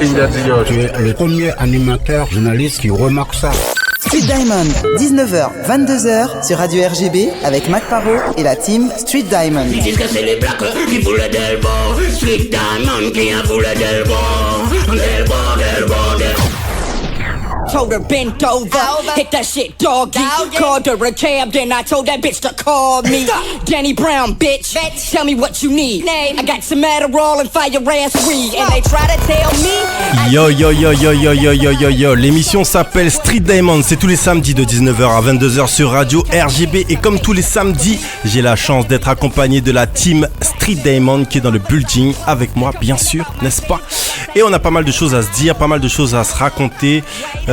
King Daddy, yo. Tu es le premier animateur journaliste qui remarque ça. Street Diamond, 19h, 22h sur Radio RGB avec Mac Parot et la team Street Diamond. Ils disent que c'est les blacks qui voulaient Delbo. Street Diamond qui a voulu Delbo. Delbo. Told her bent over, hit that shit doggy. Called her a cab, then I told that bitch to call me. Danny Brown, bitch. Tell me what you need. I got some Adderall and fire ass weed. And they try to tell me. Yo, l'émission s'appelle Street Diamond, c'est tous les samedis de 19h à 22h sur Radio RGB. Et comme tous les samedis, j'ai la chance d'être accompagné de la team Street Diamond qui est dans le building avec moi, bien sûr, n'est-ce pas? Et on a pas mal de choses à se dire, pas mal de choses à se raconter.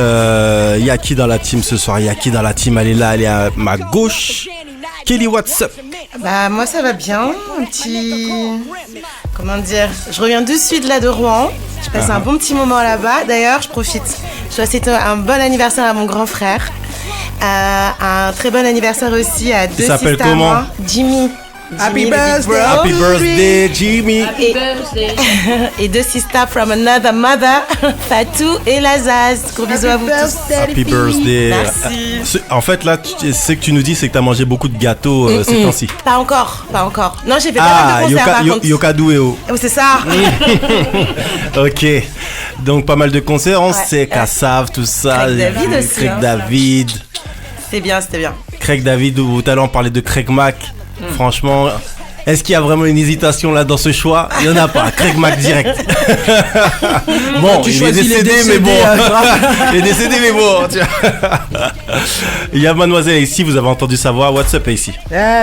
Y a qui dans la team ce soir? Y a qui dans la team? Elle est là, elle est à ma gauche. Kelly, what's up? Bah moi ça va bien, un petit... Comment dire? Je reviens de suite là de Rouen. Je passe un bon petit moment là-bas. D'ailleurs, je profite. Je dois souhaiter un bon anniversaire à mon grand frère. Un très bon anniversaire aussi à deux s'appelle sisters à comment? moi. Jimmy. Happy birthday, Jimmy. Et deux sisters from another mother, Fatou et Lazaz. Gros bisous à vous tous. Happy birthday. Merci. En fait, là, ce que tu nous dis, c'est que tu as mangé beaucoup de gâteaux ces temps-ci. Pas encore. Non, j'ai fait pas mal de concerts par contre. Yokadouéo. Oh, c'est ça. Ok. Donc, pas mal de concerts. On sait Kassav, tout ça. Craig David aussi. Craig David. C'était bien. Craig David, tout à l'heure, on parlait de Craig Mack. Franchement, est-ce qu'il y a vraiment une hésitation là dans ce choix? Il n'y en a pas. Craig Mack direct. Bon, il est décédé, mais bon. Il est décédé, mais bon. Il y a mademoiselle ici, vous avez entendu sa voix. What's up ici?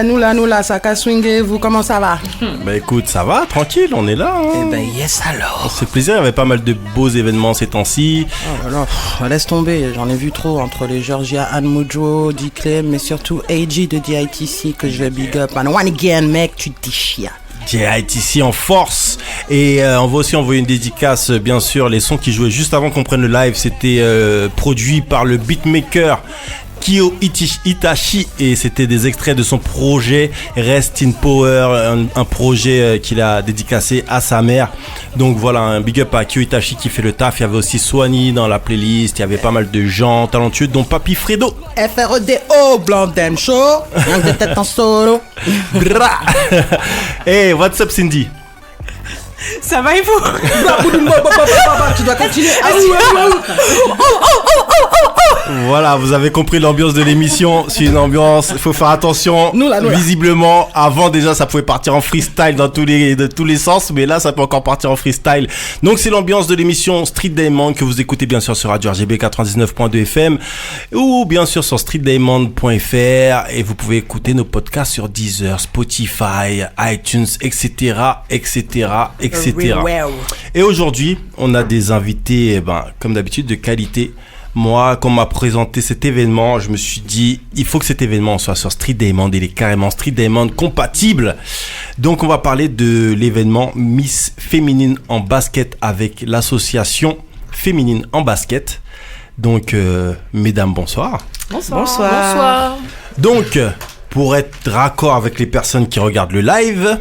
Nous là, ça casse swinguer, vous, comment ça va? Bah écoute, ça va, tranquille, on est là. Hein. Eh ben yes alors. C'est plaisir, il y avait pas mal de beaux événements ces temps-ci. Oh là là, laisse tomber, j'en ai vu trop entre les Georgia, Anne Mojo, D-Clem, mais surtout AG de DITC que je vais big up. And one again, mec, tu te déchires. DITC en force. Et on va aussi envoyer une dédicace, bien sûr. Les sons qui jouaient juste avant qu'on prenne le live, c'était produit par le beatmaker Kyo Itachi et c'était des extraits de son projet Rest in Power, un projet qu'il a dédicacé à sa mère. Donc voilà, un big up à Kyo Itachi qui fait le taf. Il y avait aussi Swani dans la playlist, il y avait pas mal de gens talentueux dont Papy Fredo. FREDO, Blondem Show, rien que de tête en solo. Hey, what's up Cindy? Ça va et vous? Tu dois continuer. Voilà, vous avez compris l'ambiance de l'émission. C'est une ambiance, il faut faire attention. Nous là. Visiblement, avant déjà, ça pouvait partir en freestyle de tous les sens, mais là, ça peut encore partir en freestyle. Donc, c'est l'ambiance de l'émission Street Diamond que vous écoutez bien sûr sur Radio RGB 99.2 FM ou bien sûr sur streetdiamond.fr et vous pouvez écouter nos podcasts sur Deezer, Spotify, iTunes, etc. Et aujourd'hui, on a des invités, comme d'habitude, de qualité. Moi, quand on m'a présenté cet événement, je me suis dit, il faut que cet événement soit sur Street Diamond. Il est carrément Street Diamond compatible. Donc, on va parler de l'événement Miss Féminine en basket avec l'association Féminine en basket. Donc, mesdames, bonsoir. Bonsoir. Donc, pour être raccord avec les personnes qui regardent le live,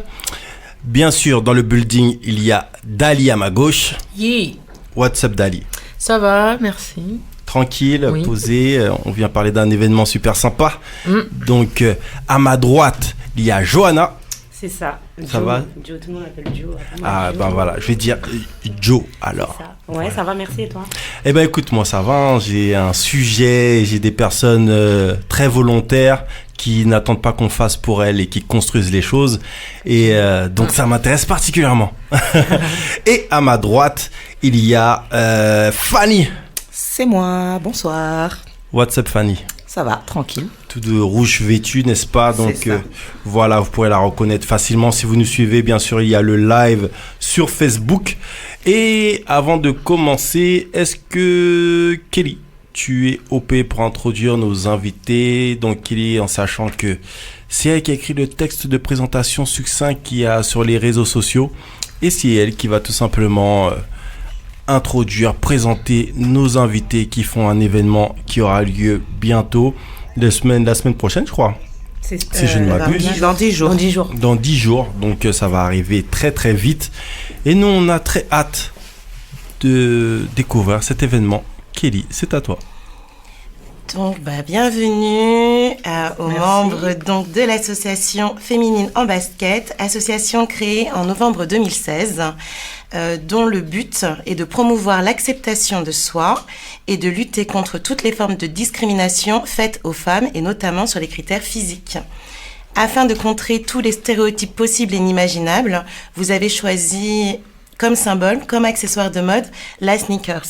bien sûr, dans le building, il y a Dali à ma gauche. Yeah. What's up, Dali? Ça va, merci. Tranquille, oui. Posé. On vient parler d'un événement super sympa. Donc, à ma droite, il y a Johanna. C'est ça. Ça va? Joe, tout le monde l'appelle Joe. Voilà, je vais dire Joe alors. Ça. Ouais, ça va, merci. Et toi? Eh ben, écoute, moi, ça va. J'ai un sujet, j'ai des personnes très volontaires qui n'attendent pas qu'on fasse pour elles et qui construisent les choses. Et donc, ça m'intéresse particulièrement. Et à ma droite, il y a Fanny. C'est moi, bonsoir. What's up, Fanny? Ça va, tranquille. Tout de rouge vêtu, n'est-ce pas? Donc voilà, vous pourrez la reconnaître facilement si vous nous suivez. Bien sûr, il y a le live sur Facebook. Et avant de commencer, est-ce que Kelly, tu es OP pour introduire nos invités? Donc Kelly, en sachant que c'est elle qui a écrit le texte de présentation succinct qu'il y a sur les réseaux sociaux. Et c'est elle qui va tout simplement introduire, présenter nos invités qui font un événement qui aura lieu bientôt, la semaine prochaine, je crois. Si je ne m'abuse. Dans 10 jours. Dans 10 jours, donc ça va arriver très très vite. Et nous, on a très hâte de découvrir cet événement. Kelly, c'est à toi. Donc, bienvenue aux membres donc, de l'association féminine en basket, association créée en novembre 2016, dont le but est de promouvoir l'acceptation de soi et de lutter contre toutes les formes de discrimination faites aux femmes et notamment sur les critères physiques. Afin de contrer tous les stéréotypes possibles et inimaginables, vous avez choisi comme symbole, comme accessoire de mode, la sneakers.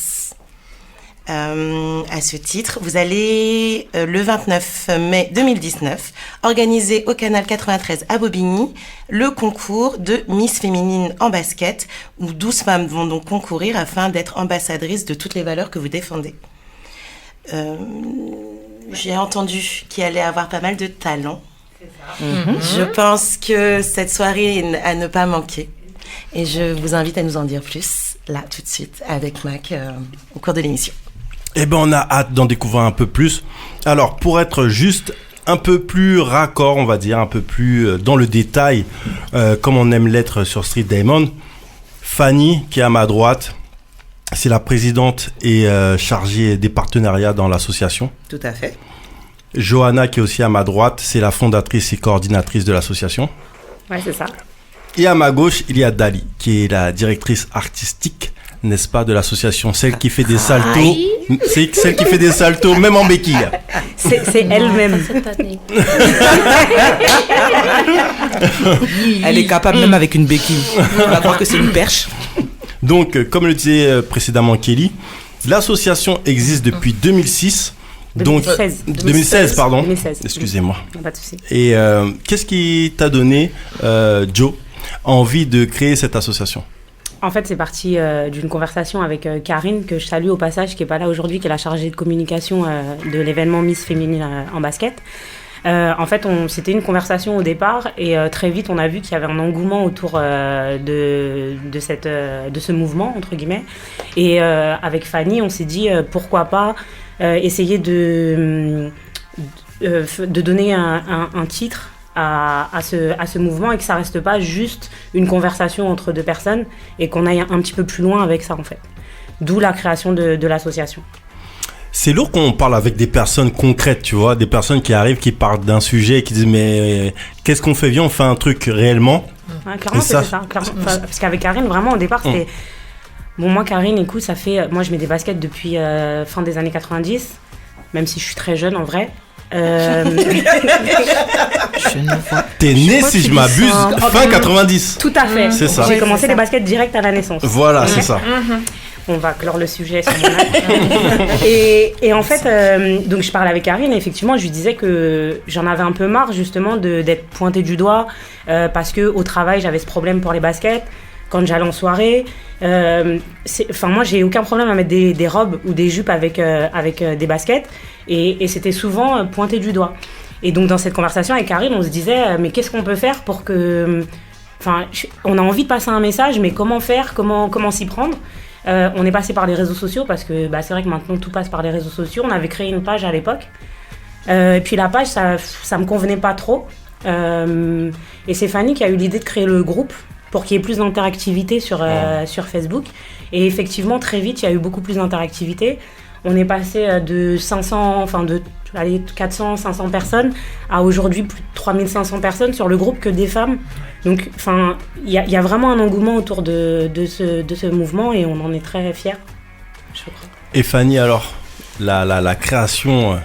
À ce titre, vous allez, le 29 mai 2019, organiser au Canal 93 à Bobigny le concours de Miss Féminine en basket, où 12 femmes vont donc concourir afin d'être ambassadrices de toutes les valeurs que vous défendez. J'ai entendu qu'il allait avoir pas mal de talent. Je pense que cette soirée est à ne pas manquer. Et je vous invite à nous en dire plus, là, tout de suite, avec Mac, au cours de l'émission. Eh ben, on a hâte d'en découvrir un peu plus. Alors, pour être juste un peu plus raccord, on va dire, un peu plus dans le détail, comme on aime l'être sur Street Diamond, Fanny, qui est à ma droite, c'est la présidente et chargée des partenariats dans l'association. Tout à fait. Johanna, qui est aussi à ma droite, c'est la fondatrice et coordinatrice de l'association. Ouais, c'est ça. Et à ma gauche, il y a Dali, qui est la directrice artistique, n'est-ce pas, de l'association, celle qui fait des saltos, c'est celle qui fait des saltos même en béquille. C'est elle-même. Elle est capable même avec une béquille. On va croire que c'est une perche. Donc, comme le disait précédemment Kelly, l'association existe depuis 2006. 2016, pardon. 2016. Excusez-moi. Pas de souci. Et qu'est-ce qui t'a donné, Joe, envie de créer cette association ? En fait, c'est parti d'une conversation avec Karine, que je salue au passage, qui n'est pas là aujourd'hui, qui est la chargée de communication de l'événement Miss Féminine en basket. En fait, c'était une conversation au départ et très vite, on a vu qu'il y avait un engouement autour de ce mouvement, entre guillemets. Et avec Fanny, on s'est dit pourquoi pas essayer de donner un titre à ce mouvement et que ça reste pas juste une conversation entre deux personnes et qu'on aille un petit peu plus loin avec ça, en fait. D'où la création de l'association. C'est lourd qu'on parle avec des personnes concrètes, tu vois, des personnes qui arrivent, qui parlent d'un sujet et qui disent mais qu'est-ce qu'on fait ? Viens, on fait un truc réellement. Ouais, clairement, c'était ça. Clairement. Parce qu'avec Karine, vraiment, au départ, c'était... Bon, moi, Karine, écoute, ça fait... Moi, je mets des baskets depuis fin des années 90, même si je suis très jeune, en vrai. Je ne vois. T'es né, si je m'abuse, fin 90. Tout à fait. C'est ça. J'ai commencé les baskets direct à la naissance. Voilà, Okay. c'est ça. On va clore le sujet sur mon âge. et en fait, donc je parlais avec Karine et effectivement, je lui disais que j'en avais un peu marre justement d'être pointée du doigt parce qu'au travail, j'avais ce problème pour les baskets. Quand j'allais en soirée, moi, j'ai aucun problème à mettre des robes ou des jupes avec des baskets. Et c'était souvent pointé du doigt. Et donc, dans cette conversation avec Karine, on se disait, mais qu'est-ce qu'on peut faire pour que... Enfin, on a envie de passer un message, mais comment faire, comment s'y prendre ? On est passé par les réseaux sociaux parce que c'est vrai que maintenant tout passe par les réseaux sociaux. On avait créé une page à l'époque. Et puis la page, ça me convenait pas trop. Et c'est Fanny qui a eu l'idée de créer le groupe pour qu'il y ait plus d'interactivité sur Facebook. Et effectivement, très vite, il y a eu beaucoup plus d'interactivité. On est passé de 400, 500 personnes à aujourd'hui plus de 3500 personnes sur le groupe que des femmes. Donc, il y a vraiment un engouement autour de ce mouvement et on en est très fiers, je crois. Et Fanny, alors, la création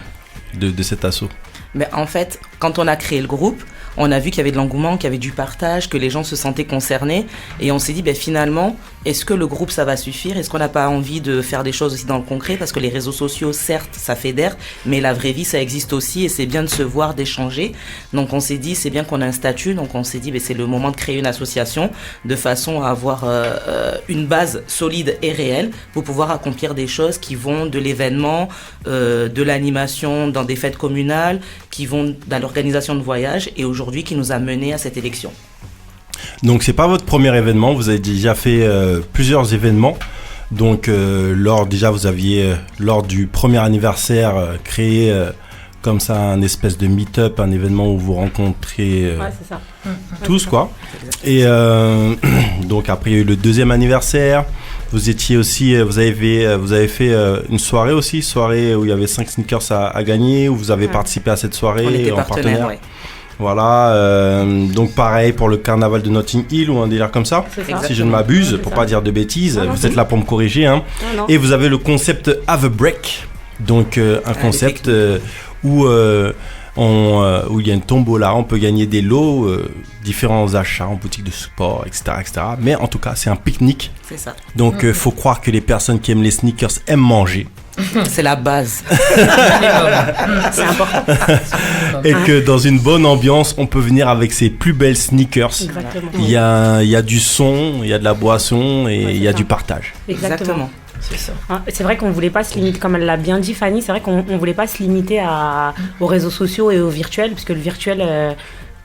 de cet assaut ? Mais en fait, quand on a créé le groupe, on a vu qu'il y avait de l'engouement, qu'il y avait du partage, que les gens se sentaient concernés. Et on s'est dit, finalement, est-ce que le groupe, ça va suffire ? Est-ce qu'on n'a pas envie de faire des choses aussi dans le concret ? Parce que les réseaux sociaux, certes, ça fédère, mais la vraie vie, ça existe aussi. Et c'est bien de se voir, d'échanger. Donc on s'est dit, c'est bien qu'on a un statut. Donc on s'est dit, c'est le moment de créer une association de façon à avoir une base solide et réelle pour pouvoir accomplir des choses qui vont de l'événement, de l'animation dans des fêtes communales, qui vont dans l'organisation de voyages et aujourd'hui qui nous a menés à cette élection. Donc c'est pas votre premier événement, vous avez déjà fait plusieurs événements. Donc lors du premier anniversaire créé comme ça un espèce de meet-up, un événement où vous rencontrez c'est ça. tous quoi. Et donc après il y a eu le deuxième anniversaire, Vous étiez aussi, vous avez fait une soirée aussi, soirée où il y avait 5 sneakers à gagner, où vous avez participé à cette soirée On était en partenaire, ouais. Voilà, donc pareil pour le carnaval de Notting Hill ou un délire comme ça, si je ne m'abuse, pour pas dire de bêtises, vous êtes là pour me corriger, hein. Non. Et vous avez le concept Have a Break, donc un concept où il y a une tombola, on peut gagner des lots, différents achats en boutique de sport, etc., etc. Mais en tout cas, c'est un pique-nique. C'est ça. Donc, faut croire que les personnes qui aiment les sneakers aiment manger. C'est la base. C'est important. Et que dans une bonne ambiance, on peut venir avec ses plus belles sneakers. Exactement. Il y a du son, il y a de la boisson et il y a du partage. Exactement. C'est ça. C'est vrai qu'on voulait pas se limiter, comme elle l'a bien dit Fanny, c'est vrai qu'on voulait pas se limiter aux réseaux sociaux et au virtuel, parce que le virtuel,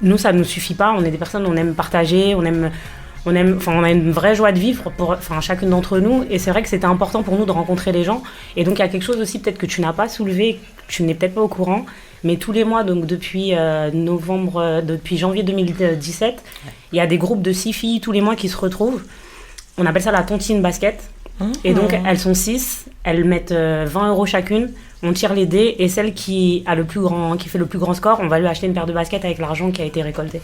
nous, ça nous suffit pas. On est des personnes, on aime partager, on a une vraie joie de vivre pour chacune d'entre nous, et c'est vrai que c'était important pour nous de rencontrer les gens. Et donc il y a quelque chose aussi peut-être que tu n'as pas soulevé, que tu n'es peut-être pas au courant, mais tous les mois, donc depuis janvier 2017, il y a des groupes de 6 filles tous les mois qui se retrouvent. On appelle ça la tontine basket. Et donc elles sont 6, elles mettent 20 € chacune, on tire les dés, et celle qui fait le plus grand score, on va lui acheter une paire de baskets avec l'argent qui a été récolté.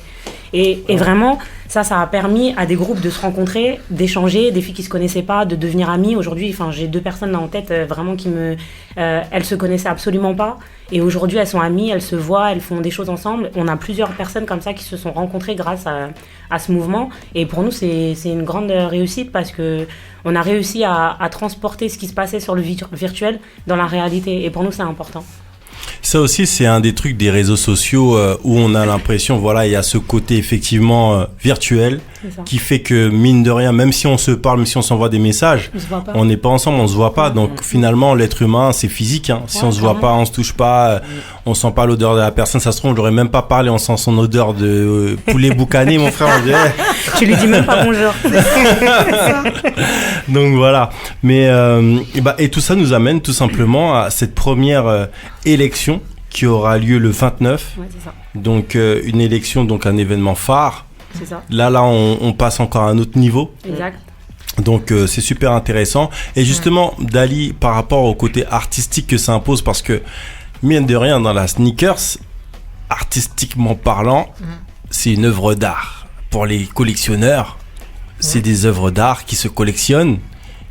Et vraiment, ça a permis à des groupes de se rencontrer, d'échanger, des filles qui se connaissaient pas, de devenir amies. Aujourd'hui, j'ai 2 personnes là en tête vraiment elles se connaissaient absolument pas, et aujourd'hui elles sont amies, elles se voient, elles font des choses ensemble. On a plusieurs personnes comme ça qui se sont rencontrées grâce à ce mouvement, et pour nous c'est une grande réussite, parce que on a réussi à transporter ce qui se passait sur le virtuel dans la réalité, et pour nous c'est important. Ça aussi, c'est un des trucs des réseaux sociaux où on a l'impression, voilà, il y a ce côté effectivement virtuel qui fait que, mine de rien, même si on se parle, même si on s'envoie des messages, on n'est pas ensemble, on se voit pas. Donc finalement, l'être humain, c'est physique, hein. Si on se voit pas, on se touche pas, on sent pas l'odeur de la personne, ça se trouve, on l'aurait même pas parlé, on sent son odeur de poulet boucané, mon frère, on dirait. Tu lui dis même pas bonjour. Donc voilà. Mais et tout ça nous amène tout simplement à cette première élection qui aura lieu le 29. Ouais, c'est ça. Donc une élection, donc un événement phare. C'est ça. Là on passe encore à un autre niveau. Exact. Donc c'est super intéressant. Et justement, Dali, par rapport au côté artistique que ça impose, parce que mine de rien, dans la sneakers, artistiquement parlant, c'est une œuvre d'art. Pour les collectionneurs, c'est des œuvres d'art qui se collectionnent,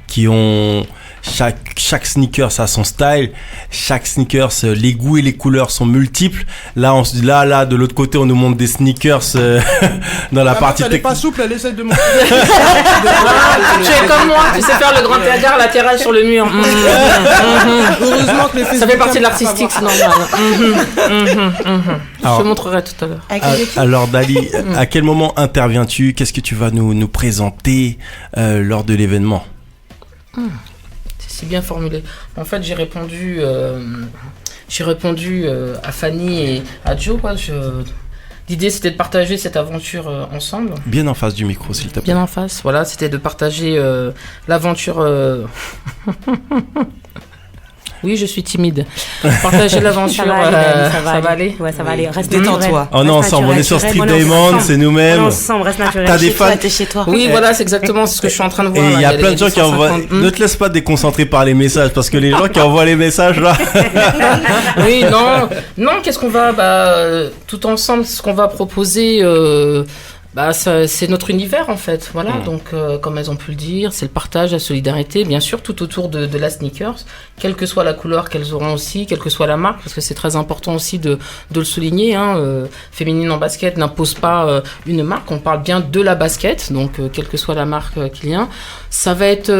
qui ont chaque sneakers a son style, chaque sneakers, les goûts et les couleurs sont multiples. Là de l'autre côté, on nous montre des sneakers dans la partie technique. Elle est pas souple, elle essaie de montrer. Tu es comme moi, tu sais faire le grand écart latéral sur le mur. Heureusement que les ça fait partie de l'artistique, c'est normal. Je te montrerai tout à l'heure. Alors Dali, à quel moment interviens-tu? Qu'est-ce que tu vas nous présenter lors de l'événement? C'est bien formulé. En fait, j'ai répondu à Fanny et à Joe. L'idée, c'était de partager cette aventure ensemble. Bien en face du micro, s'il te plaît. Bien en face. Voilà, c'était de partager l'aventure. Oui, je suis timide. Partager l'aventure. Ça va aller. Ouais, ça va aller. Reste détends-toi. On est ensemble. On est sur Street Diamond, c'est nous-mêmes. On est ensemble, reste naturel. T'as des fans. T'es chez toi. Oui, voilà, c'est exactement ce que je suis en train de voir. Et il y a plein de gens qui envoient. Ne te laisse pas déconcentrer par les messages, parce que les gens qui envoient les messages là. Oui, non. Qu'est-ce qu'on va, tout ensemble, ce qu'on va proposer. C'est notre univers en fait, voilà. Donc comme elles ont pu le dire, c'est le partage, la solidarité, bien sûr, tout autour de la sneakers, quelle que soit la couleur qu'elles auront aussi, quelle que soit la marque, parce que c'est très important aussi de le souligner, hein. Féminine en basket n'impose pas une marque, on parle bien de la basket, donc quelle que soit la marque qu'il y a, ça va être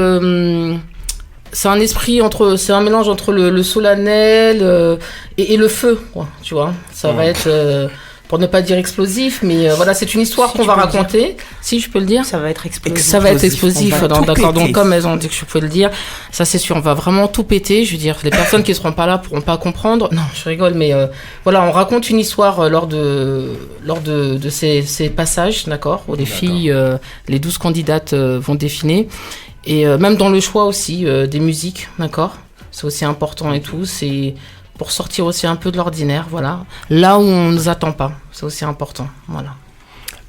c'est un esprit c'est un mélange entre le solennel et le feu, quoi, tu vois. Ça va être pour ne pas dire explosif, mais voilà, c'est une histoire qu'on va raconter. Si je peux le dire, ça va être explosif. Ça va être explosif, d'accord. Donc comme elles ont dit que je pouvais le dire, ça c'est sûr, on va vraiment tout péter. Je veux dire, les personnes qui seront pas là pourront pas comprendre. Non, je rigole, mais voilà, on raconte une histoire lors de ces passages, d'accord, où les filles, les 12 candidates vont défiler, et même dans le choix aussi des musiques, d'accord. C'est aussi important et tout. C'est pour sortir aussi un peu de l'ordinaire, voilà. Là où on ne nous attend pas, c'est aussi important, voilà.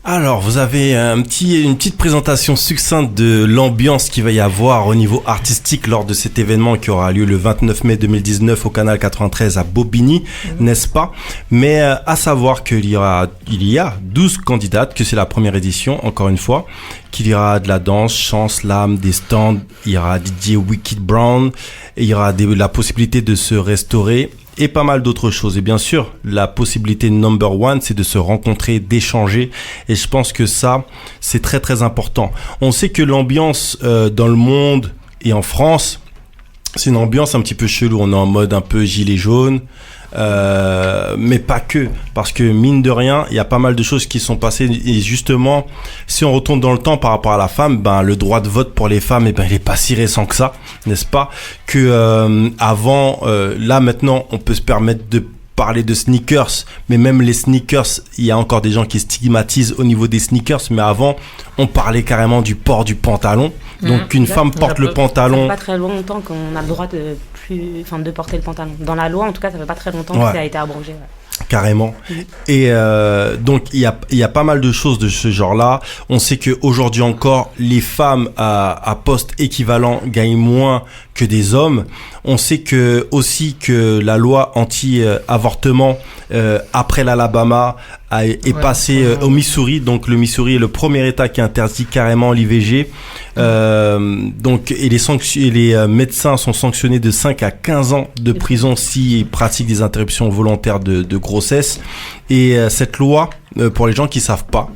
Alors, vous avez une petite présentation succincte de l'ambiance qu'il va y avoir au niveau artistique lors de cet événement qui aura lieu le 29 mai 2019 au Canal 93 à Bobigny, n'est-ce pas? Mais à savoir qu'il y a 12 candidates, que c'est la première édition, encore une fois, qu'il y aura de la danse, chant, slam, des stands, il y aura DJ Wicked Brown, et il y aura la possibilité de se restaurer, et pas mal d'autres choses. Et bien sûr, la possibilité number one, c'est de se rencontrer, d'échanger. Et je pense que ça, c'est très très important. On sait que l'ambiance dans le monde et en France, c'est une ambiance un petit peu chelou. On est en mode un peu gilet jaune. Mais pas que, parce que mine de rien, il y a pas mal de choses qui sont passées et justement, si on retourne dans le temps par rapport à la femme, ben le droit de vote pour les femmes, il est pas si récent que ça, n'est-ce pas? Que avant, là maintenant, on peut se permettre de parler de sneakers, mais même les sneakers, il y a encore des gens qui stigmatisent au niveau des sneakers, mais avant, on parlait carrément du port du pantalon. Donc qu'une femme porte le pantalon. Ça fait pas très longtemps qu'on a le droit de porter le pantalon. Dans la loi, en tout cas, ça fait pas très longtemps que ça a été abrogé. Ouais. Carrément. Et donc il y a pas mal de choses de ce genre-là. On sait que aujourd'hui encore, les femmes à poste équivalent gagnent moins que des hommes. On sait que aussi que la loi anti-avortement après l'Alabama est passée au Missouri. Donc le Missouri est le premier État qui interdit carrément l'IVG. Donc et les médecins sont sanctionnés de 5 à 15 ans de prison s'ils pratiquent des interruptions volontaires de grossesse. Et cette loi, pour les gens qui savent pas,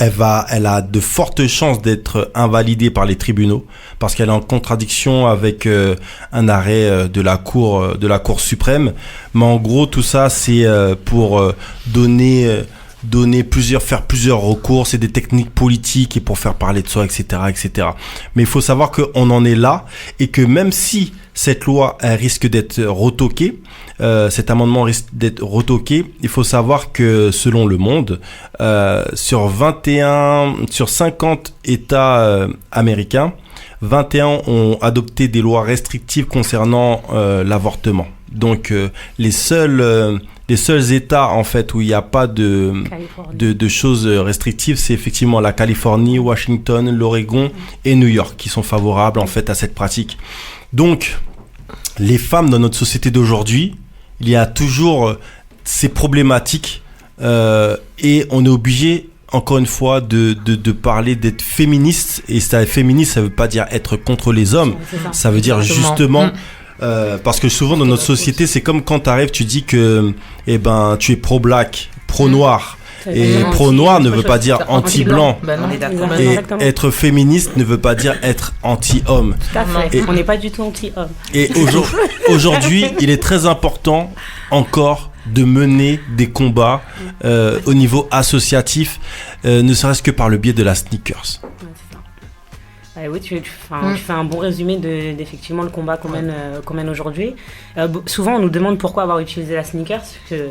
elle a de fortes chances d'être invalidée par les tribunaux parce qu'elle est en contradiction avec un arrêt de la Cour suprême. Mais en gros, tout ça, c'est pour faire plusieurs recours, c'est des techniques politiques et pour faire parler de soi, etc., etc. Mais il faut savoir qu'on en est là et que même si cette loi elle risque d'être retoquée, cet amendement risque d'être retoqué, il faut savoir que selon Le Monde, sur 50 États américains, 21 ont adopté des lois restrictives concernant l'avortement. Donc les seuls États en fait où il n'y a pas de choses restrictives, c'est effectivement la Californie, Washington, l'Oregon et New York qui sont favorables en fait à cette pratique. Donc les femmes dans notre société d'aujourd'hui, il y a toujours ces problématiques et on est obligé encore une fois de parler d'être féministe. Et féministe, ça veut pas dire être contre les hommes, ça veut dire justement parce que souvent dans notre société, c'est comme quand t'arrives, tu dis que tu es pro-black, pro-noir. Et pro-noir ne veut pas dire anti-blanc. Et être féministe ne veut pas dire être anti-homme. Tout à fait. On n'est pas du tout anti-homme. Et aujourd'hui, il est très important encore de mener des combats au niveau associatif, ne serait-ce que par le biais de la sneakers. Oui, tu fais un bon résumé d'effectivement le combat qu'on mène aujourd'hui. Souvent, on nous demande pourquoi avoir utilisé la sneakers, parce que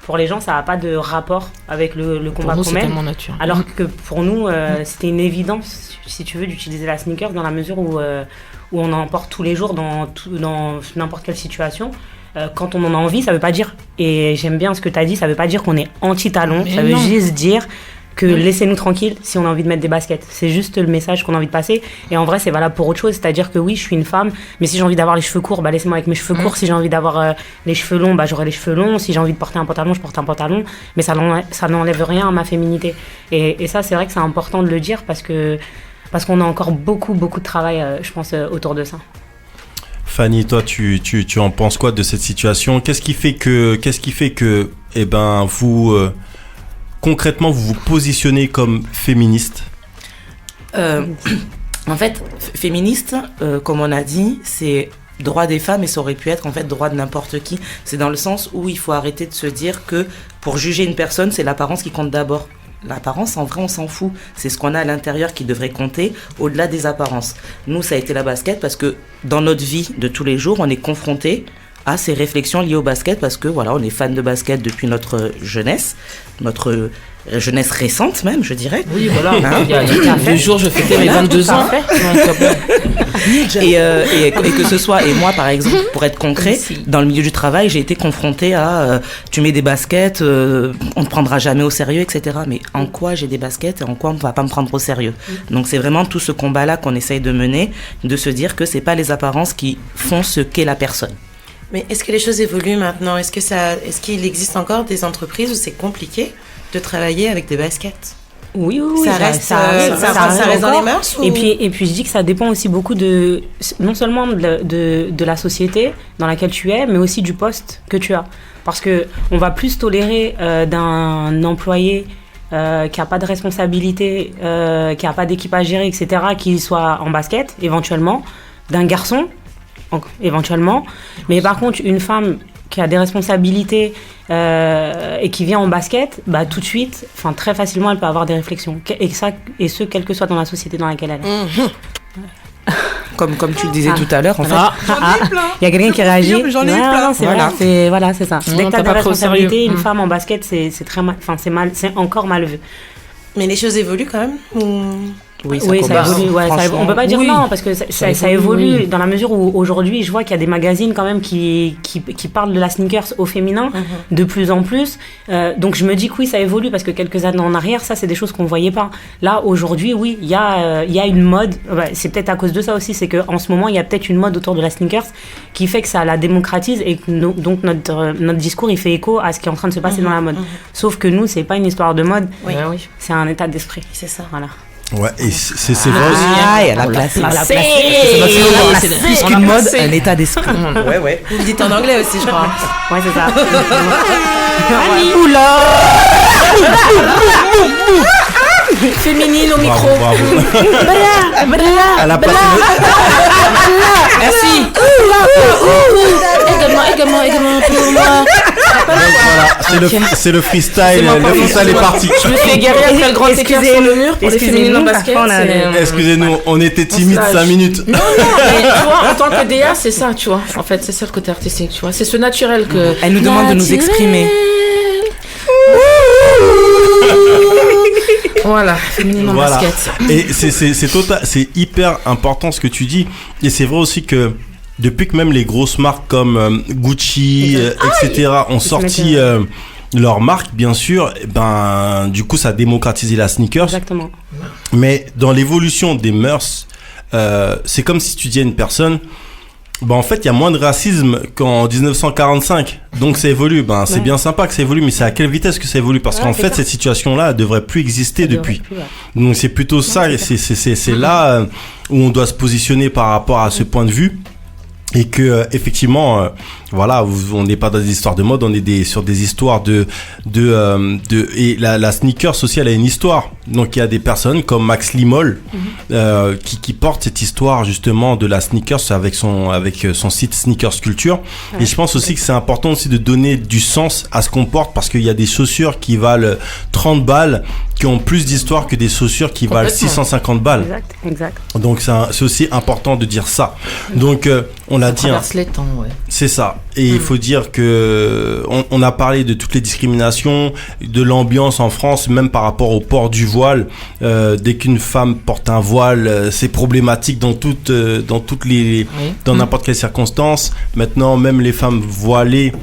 pour les gens, ça n'a pas de rapport avec le combat qu'on mène. Alors que pour nous, c'était une évidence, si tu veux, d'utiliser la sneakers dans la mesure où on en porte tous les jours dans n'importe quelle situation. Quand on en a envie, ça veut pas dire, et j'aime bien ce que tu as dit, ça veut pas dire qu'on est anti-talon, ça veut juste dire que laissez-nous tranquilles si on a envie de mettre des baskets. C'est juste le message qu'on a envie de passer. Et en vrai, c'est valable pour autre chose. C'est-à-dire que oui, je suis une femme, mais si j'ai envie d'avoir les cheveux courts, laissez-moi avec mes cheveux courts. Si j'ai envie d'avoir les cheveux longs, j'aurai les cheveux longs. Si j'ai envie de porter un pantalon, je porte un pantalon. Mais ça n'enlève rien à ma féminité. Et ça, c'est vrai que c'est important de le dire parce qu'on a encore beaucoup, beaucoup de travail, je pense, autour de ça. Fanny, toi, tu en penses quoi de cette situation ? Qu'est-ce qui fait que vous... concrètement, vous vous positionnez comme féministe ? En fait, féministe, comme on a dit, c'est droit des femmes et ça aurait pu être en fait droit de n'importe qui. C'est dans le sens où il faut arrêter de se dire que pour juger une personne, c'est l'apparence qui compte d'abord. L'apparence, en vrai, on s'en fout. C'est ce qu'on a à l'intérieur qui devrait compter au-delà des apparences. Nous, ça a été la basket parce que dans notre vie de tous les jours, on est confronté à ces réflexions liées au basket parce que voilà, on est fan de basket depuis notre jeunesse, notre jeunesse récente même, je dirais. Oui, voilà. Hein? Il y a 2 jours, je fêtais mes 22 ans. Et que ce soit, et moi par exemple, pour être concret, dans le milieu du travail, j'ai été confrontée à tu mets des baskets, on ne te prendra jamais au sérieux, etc. Mais en quoi j'ai des baskets et en quoi on ne va pas me prendre au sérieux? Donc c'est vraiment tout ce combat-là qu'on essaye de mener, de se dire que c'est pas les apparences qui font ce qu'est la personne. Mais est-ce que les choses évoluent maintenant? Est-ce qu'il existe encore des entreprises où c'est compliqué de travailler avec des baskets? Oui, ça reste dans les mœurs ou... et puis je dis que ça dépend aussi beaucoup non seulement de la société dans laquelle tu es, mais aussi du poste que tu as. Parce qu'on va plus tolérer d'un employé qui n'a pas de responsabilité, qui n'a pas d'équipe à gérer, etc., qui soit en basket, éventuellement, d'un garçon, éventuellement. Mais par contre, une femme qui a des responsabilités et qui vient en basket, bah, tout de suite, très facilement, elle peut avoir des réflexions. Et ce, quelle que soit dans la société dans laquelle elle est. Comme tu le disais tout à l'heure, en fait. Il y a quelqu'un qui réagit. J'en ai eu plein. C'est ça. Dès que tu as des responsabilités, une femme en basket, c'est encore mal vu. Mais les choses évoluent quand même Oui, ça évolue. Ouais, on peut pas dire non, parce que ça évolue dans la mesure où aujourd'hui, je vois qu'il y a des magazines quand même qui parlent de la sneakers au féminin de plus en plus. Donc je me dis que oui, ça évolue parce que quelques années en arrière, ça c'est des choses qu'on voyait pas. Là aujourd'hui, oui, il y a une mode. C'est peut-être à cause de ça aussi, c'est que en ce moment, il y a peut-être une mode autour de la sneakers qui fait que ça la démocratise et que donc notre discours il fait écho à ce qui est en train de se passer dans la mode. Sauf que nous, c'est pas une histoire de mode. Oui. C'est un état d'esprit. C'est ça. Voilà. Ouais, et c'est vrai aussi. Elle a placé. C'est plus qu'une mode, un état d'esprit. Ouais. Vous le dites en anglais aussi, je crois. Ouais, c'est ça. Oula. Féminine au micro. Bravo. Elle a passé merci. Également pour moi. Voilà, c'est le freestyle. Le freestyle est parti. Je me fais égarer après le grand écart sur le mur pour les féminines en basket. Excusez-nous, on était timide 5 minutes. Non, mais tu vois, en tant que DA, c'est ça, tu vois. En fait, c'est ça le côté artistique, tu vois. C'est ce naturel que... Elle nous demande de nous exprimer. Voilà, féminine en basket. Et c'est hyper important ce que tu dis. Et c'est vrai aussi que depuis que même les grosses marques comme Gucci, etc. ont sorti leur marque, bien sûr, du coup, ça a démocratisé la sneakers. Exactement. Mais dans l'évolution des mœurs, c'est comme si tu disais à une personne, en fait, il y a moins de racisme qu'en 1945. Donc, ça évolue. C'est bien sympa que ça évolue, mais c'est à quelle vitesse que ça évolue? Parce qu'en fait, cette situation-là, elle devrait plus exister depuis. Donc, c'est plutôt ça. Et c'est là où on doit se positionner par rapport à ce point de vue. Et que effectivement, on n'est pas dans des histoires de mode, on est sur des histoires et la sneakers aussi, elle a une histoire. Donc il y a des personnes comme Max Limol qui portent cette histoire justement de la sneakers avec son site Sneakers Culture. Et je pense aussi que c'est important aussi de donner du sens à ce qu'on porte, parce qu'il y a des chaussures qui valent 30 balles qui ont plus d'histoire que des chaussures qui valent 650 balles. Exact. Donc c'est aussi important de dire ça. Donc on l'a dit. Traverse les temps, ouais. C'est ça. Et il faut dire que on a parlé de toutes les discriminations, de l'ambiance en France, même par rapport au port du voile. Dès qu'une femme porte un voile, c'est problématique dans n'importe quelle circonstance. Maintenant, même les femmes voilées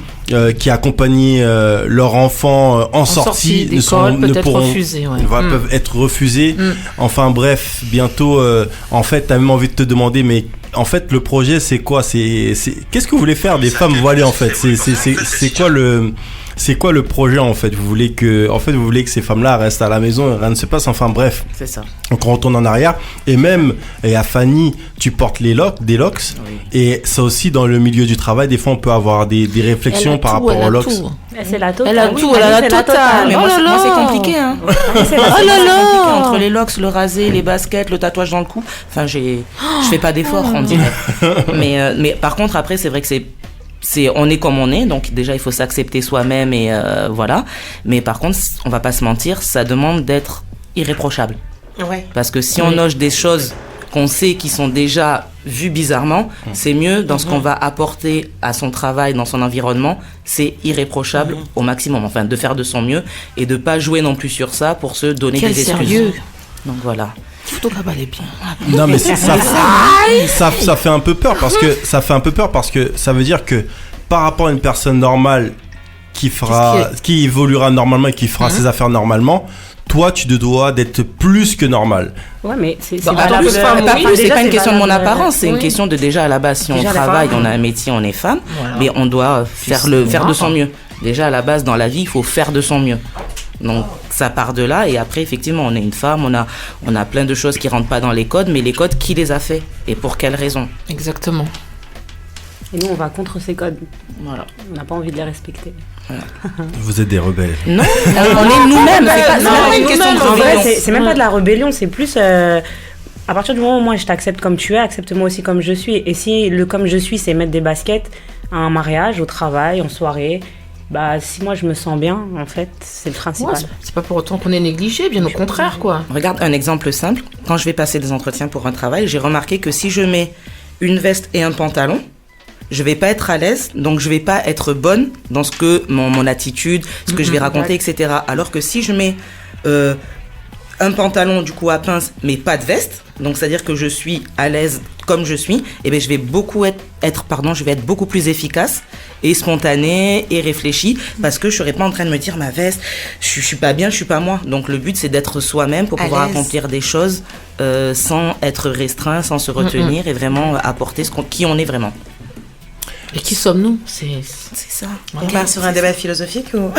qui accompagnaient leur enfant en sortie peuvent être refusées. Enfin bref, bientôt, en fait, t'as même envie de te demander, mais en fait, le projet, c'est quoi? Qu'est-ce que vous voulez faire des femmes voilées, en fait? C'est quoi le projet, en fait? Vous voulez que ces femmes-là restent à la maison et rien ne se passe? Enfin bref. C'est ça. Donc on retourne en arrière. Et à Fanny, tu portes des locks. Oui. Et ça aussi, dans le milieu du travail, des fois, on peut avoir des réflexions par rapport aux locks. C'est la totale. Elle a tout, elle a la totale. Mais moi, c'est compliqué, hein. C'est compliqué entre les locks, le rasé, les baskets, le tatouage dans le cou. Enfin, je fais pas d'efforts, on dirait. Mais par contre, après, c'est vrai que on est comme on est, donc déjà il faut s'accepter soi-même et voilà. Mais par contre, on va pas se mentir, ça demande d'être irréprochable. Ouais. Parce que si on noche des choses qu'on sait qui sont déjà vus bizarrement, c'est mieux dans ce qu'on va apporter à son travail, dans son environnement, c'est irréprochable au maximum, enfin de faire de son mieux et de pas jouer non plus sur ça pour se donner Quel des excuses. sérieux. Donc voilà. Photographe, elle est bien. Non mais ça fait un peu peur parce que ça veut dire que par rapport à une personne normale qui évoluera normalement et qui fera ses affaires normalement, toi tu te dois d'être plus que normal. Ouais, mais c'est Bah, valable. C'est pas une question de mon apparence, c'est une Oui. question de déjà à la base, si on Déjà, la travaille, femme. on a un métier, on est femme, Voilà. mais on doit faire de son mieux. Déjà à la base, dans la vie, il faut faire de son mieux. Donc ça part de là et après effectivement on est une femme, on a plein de choses qui rentrent pas dans les codes, mais les codes qui les a fait et pour quelles raisons. Exactement. Et nous, on va contre ces codes. Voilà. On n'a pas envie de les respecter. Vous êtes des rebelles. Non, on est nous-mêmes. C'est pas une question de En vrai, rébellion. c'est même pas de la rébellion, c'est plus à partir du moment où moi je t'accepte comme tu es, accepte-moi aussi comme je suis. Et si le comme je suis, c'est mettre des baskets à un mariage, au travail, en soirée, bah si moi je me sens bien, en fait, c'est le principal. Ouais, c'est pas pour autant qu'on est négligé, bien au contraire, quoi. Regarde un exemple simple. Quand je vais passer des entretiens pour un travail, j'ai remarqué que si je mets une veste et un pantalon, je vais pas être à l'aise, donc je vais pas être bonne dans ce que mon attitude, ce que je vais raconter, etc. Alors que si je mets un pantalon du coup à pince, mais pas de veste, donc c'est à dire que je suis à l'aise comme je suis, et ben je vais je vais être beaucoup plus efficace et spontanée et réfléchie parce que je serai pas en train de me dire ma veste, je suis pas bien, je suis pas moi. Donc le but c'est d'être soi-même pour pouvoir accomplir des choses sans être restreint, sans se retenir et vraiment apporter qui on est vraiment. Et qui sommes-nous? C'est ça. On part sur un débat philosophique ou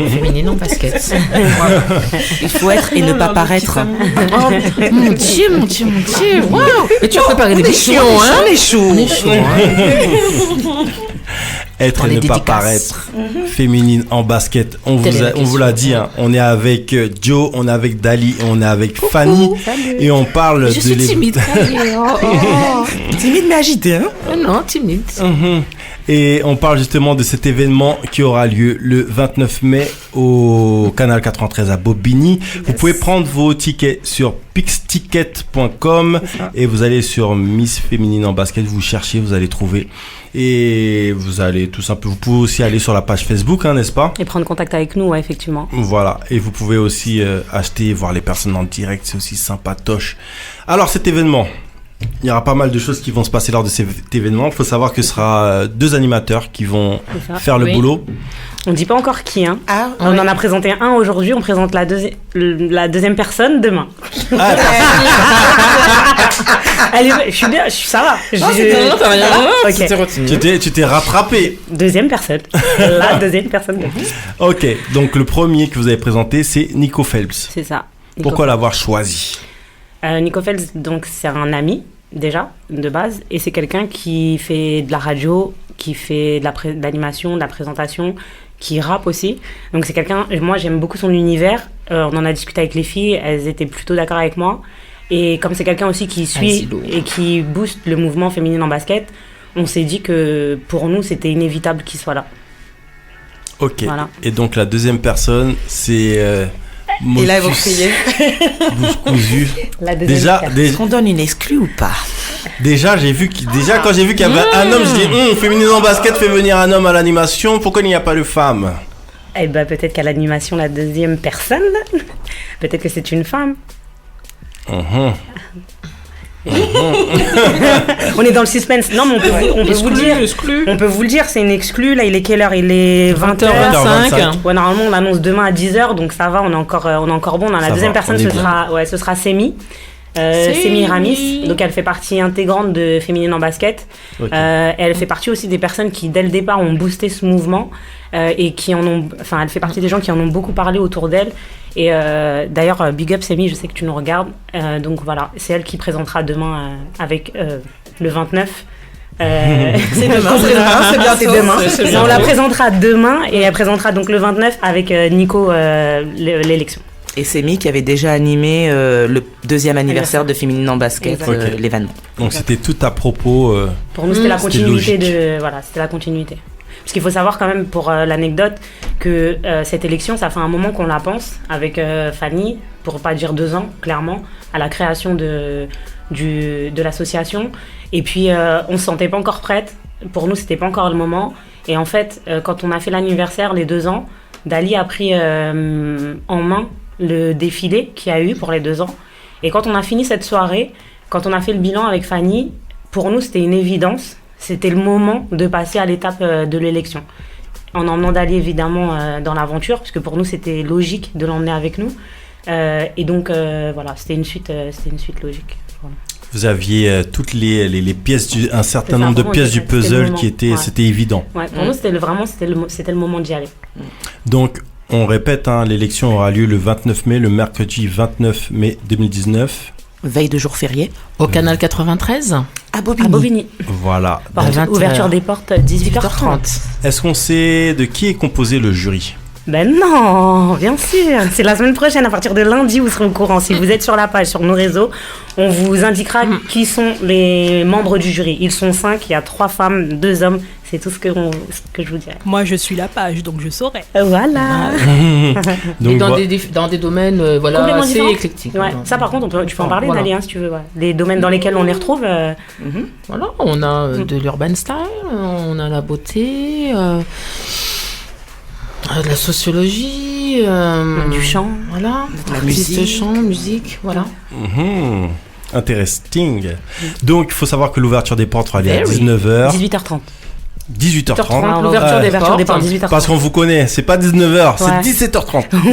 féminine en basket. Il faut être et ne pas paraître. Oh, mon Dieu. Wow. Et tu as préparé des questions, hein? On est chaud. Être et ne pas paraître. Féminine en basket. On vous l'a dit, hein, on est avec Joe, on est avec Dali, on est avec Fanny. Et on parle Je suis timide. Timide mais agitée, hein? Non, timide. Et on parle justement de cet événement qui aura lieu le 29 mai au Canal 93 à Bobigny. Vous pouvez prendre vos tickets sur pixticket.com et vous allez sur Miss Féminine en basket, vous cherchez, vous allez trouver. Et vous allez tout simplement, vous pouvez aussi aller sur la page Facebook, hein, n'est-ce pas? Et prendre contact avec nous, ouais, effectivement. Voilà, et vous pouvez aussi acheter, voir les personnes en direct, c'est aussi sympatoche. Alors cet événement, il y aura pas mal de choses qui vont se passer lors de cet événement. Il faut savoir que ce sera 2 animateurs qui vont faire le boulot. On dit pas encore qui, hein. Ah, on en a présenté un aujourd'hui, on présente la deuxième personne demain. Je suis bien, ça va. Tu t'es rattrapé. Deuxième personne. La deuxième personne. Ok, donc le premier que vous avez présenté, c'est Nico Phelps. C'est ça. Pourquoi l'avoir choisi? Nico Phelps, donc c'est un ami déjà de base, et c'est quelqu'un qui fait de la radio, qui fait de l'animation, de la présentation, qui rappe aussi. Donc c'est quelqu'un, moi j'aime beaucoup son univers. On en a discuté avec les filles, elles étaient plutôt d'accord avec moi. Et comme c'est quelqu'un aussi qui suit et qui booste le mouvement féminin en basket, on s'est dit que pour nous c'était inévitable qu'il soit là. Ok. Voilà. Et donc la deuxième personne, c'est et là ils vont crier. Cousu. Déjà, est-ce qu'on donne une exclue ou pas? Déjà, quand j'ai vu qu'il y avait un homme, je dis Féminine en basket fait venir un homme à l'animation, pourquoi il n'y a pas de femme? Eh ben peut-être qu'à l'animation la deuxième personne, peut-être que c'est une femme. On est dans le suspense. Non, mais on peut vous le dire. On peut vous le dire, c'est une exclue. Là, il est quelle heure? Il est 20h25. Ouais, normalement, on l'annonce demain à 10h, donc ça va, on est encore bon. La deuxième personne, ce sera Semi. Semi Ramis, donc elle fait partie intégrante de Féminine en basket. Elle fait partie aussi des personnes qui dès le départ ont boosté ce mouvement et qui elle fait partie des gens qui en ont beaucoup parlé autour d'elle. Et d'ailleurs, big up Semi, je sais que tu nous regardes. Donc voilà, c'est elle qui présentera demain avec le 29. C'est demain, c'est bientôt. C'est demain. On la présentera demain et elle présentera donc le 29 avec Nico l'élection. Et Semi qui avait déjà animé le 2e anniversaire de Féminine en basket, l'événement. Donc c'était tout à propos. Pour nous, c'était la continuité c'était la continuité. Parce qu'il faut savoir quand même pour l'anecdote que cette élection, ça fait un moment qu'on la pense avec Fanny. pour pas dire 2 ans, clairement, à la création de l'association. Et puis, on se sentait pas encore prête. Pour nous, c'était pas encore le moment. Et en fait, quand on a fait l'anniversaire, les 2 ans, Dali a pris en main le défilé qu'il y a eu pour les 2 ans. Et quand on a fini cette soirée, quand on a fait le bilan avec Fanny, pour nous, c'était une évidence. C'était le moment de passer à l'étape de l'élection. En emmenant Dali, évidemment, dans l'aventure, parce que pour nous, c'était logique de l'emmener avec nous. Et donc, voilà, c'était une suite logique. Voilà. Vous aviez toutes les pièces, un certain nombre de pièces du puzzle qui étaient, c'était évident. Ouais, pour nous, c'était le moment d'y aller. Donc, on répète, l'élection aura lieu le 29 mai, le mercredi 29 mai 2019. Veille de jour férié. Au canal 93 à Bobigny. Voilà. Ouverture des portes 18h30. Est-ce qu'on sait de qui est composé le jury ? Ben non, bien sûr. C'est la semaine prochaine, à partir de lundi, vous serez au courant. Si vous êtes sur la page, sur nos réseaux, on vous indiquera qui sont les membres du jury. Ils sont 5, il y a 3 femmes, 2 hommes. C'est tout ce que je vous dirais. Moi, je suis la page, donc je saurai. Voilà. Donc, dans des domaines assez éclectiques. Ouais. Ça, par contre, tu peux en parler, Dali, si tu veux. Ouais. Les domaines dans lesquels on les retrouve. Voilà, on a de l'urban style, on a la beauté... de la sociologie, du chant, voilà, la musique, chant, musique, voilà. Interesting. Donc, il faut savoir que l'ouverture des portes sera à 19h. 18h30. 18h30. L'ouverture des portes, 18h30. Parce qu'on vous connaît, c'est pas 19h, c'est 17h30. Non,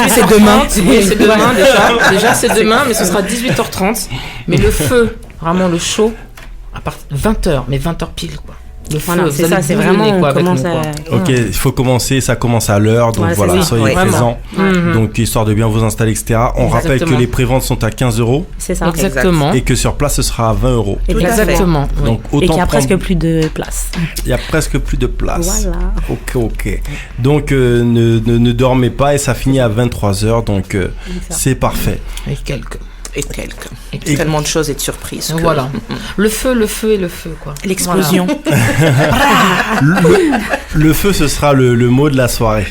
c'est demain. Oui, c'est demain déjà. Déjà, c'est demain, mais ce sera 18h30. Mais le feu, vraiment le show, à partir de 20h, mais 20h pile, quoi. Voilà, c'est ça, c'est vraiment on commence à... Ok, il faut commencer, ça commence à l'heure, donc voilà, soyez présents. Donc histoire de bien vous installer, etc. On rappelle que les préventes sont à 15 €. C'est ça. Exactement. Et que sur place, ce sera à 20 €. Exactement. Donc autant et qu'il y a presque plus de place. Il y a presque plus de place. Voilà. Ok. Donc ne dormez pas et ça finit à 23h, donc c'est parfait. Et quelques. Tellement de choses et de surprises. Voilà. Le feu, quoi. L'explosion. Voilà. le feu, ce sera le mot de la soirée.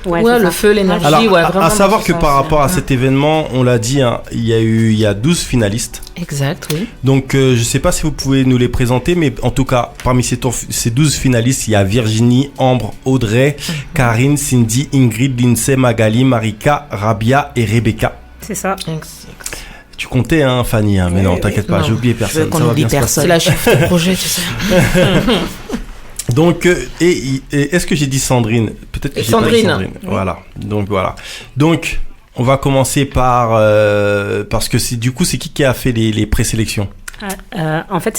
Ouais, le feu, l'énergie. Alors, vraiment. À savoir que par rapport à cet événement, on l'a dit, il y a 12 finalistes. Exact, oui. Donc, je ne sais pas si vous pouvez nous les présenter, mais en tout cas, parmi ces 12 finalistes, il y a Virginie, Ambre, Audrey, Karine, Cindy, Ingrid, Lindsay, Magali, Marika, Rabia et Rebecca. C'est ça. Tu comptais, Fanny, mais non, t'inquiète pas, j'ai oublié personne. Ça va bien se passer. C'est la chef de projet, tu sais. Donc, et est-ce que j'ai dit Sandrine ? Peut-être que j'ai pas dit Sandrine. Voilà. Donc, on va commencer par... parce que c'est qui a fait les présélections ? En fait,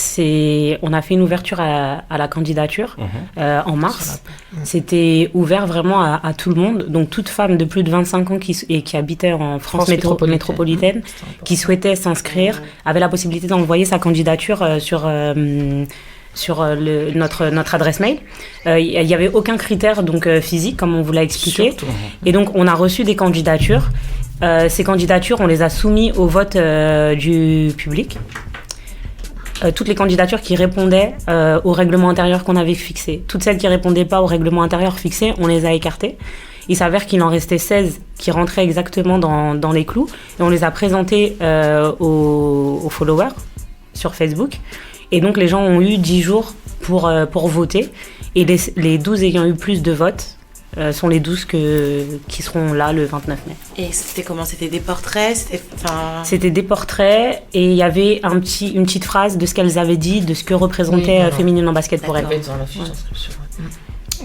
on a fait une ouverture à la candidature en mars. C'était ouvert vraiment à tout le monde. Donc, toute femme de plus de 25 ans qui habitait en France métropolitaine, qui souhaitait s'inscrire, avait la possibilité d'envoyer sa candidature sur notre adresse mail. Il n'y avait aucun critère physique, comme on vous l'a expliqué. Surtout. Et donc, on a reçu des candidatures. Ces candidatures, on les a soumises au vote du public. Toutes les candidatures qui répondaient au règlement intérieur qu'on avait fixé. Toutes celles qui ne répondaient pas au règlement intérieur fixé, on les a écartées. Il s'avère qu'il en restait 16 qui rentraient exactement dans les clous. Et on les a présentées aux followers sur Facebook. Et donc, les gens ont eu 10 jours pour voter. Et les 12 ayant eu plus de votes sont les 12 qui seront là le 29 mai. Et c'était comment ? C'était des portraits ? C'était des portraits et il y avait une petite phrase de ce qu'elles avaient dit, de ce que représentait Féminine en basket pour elles.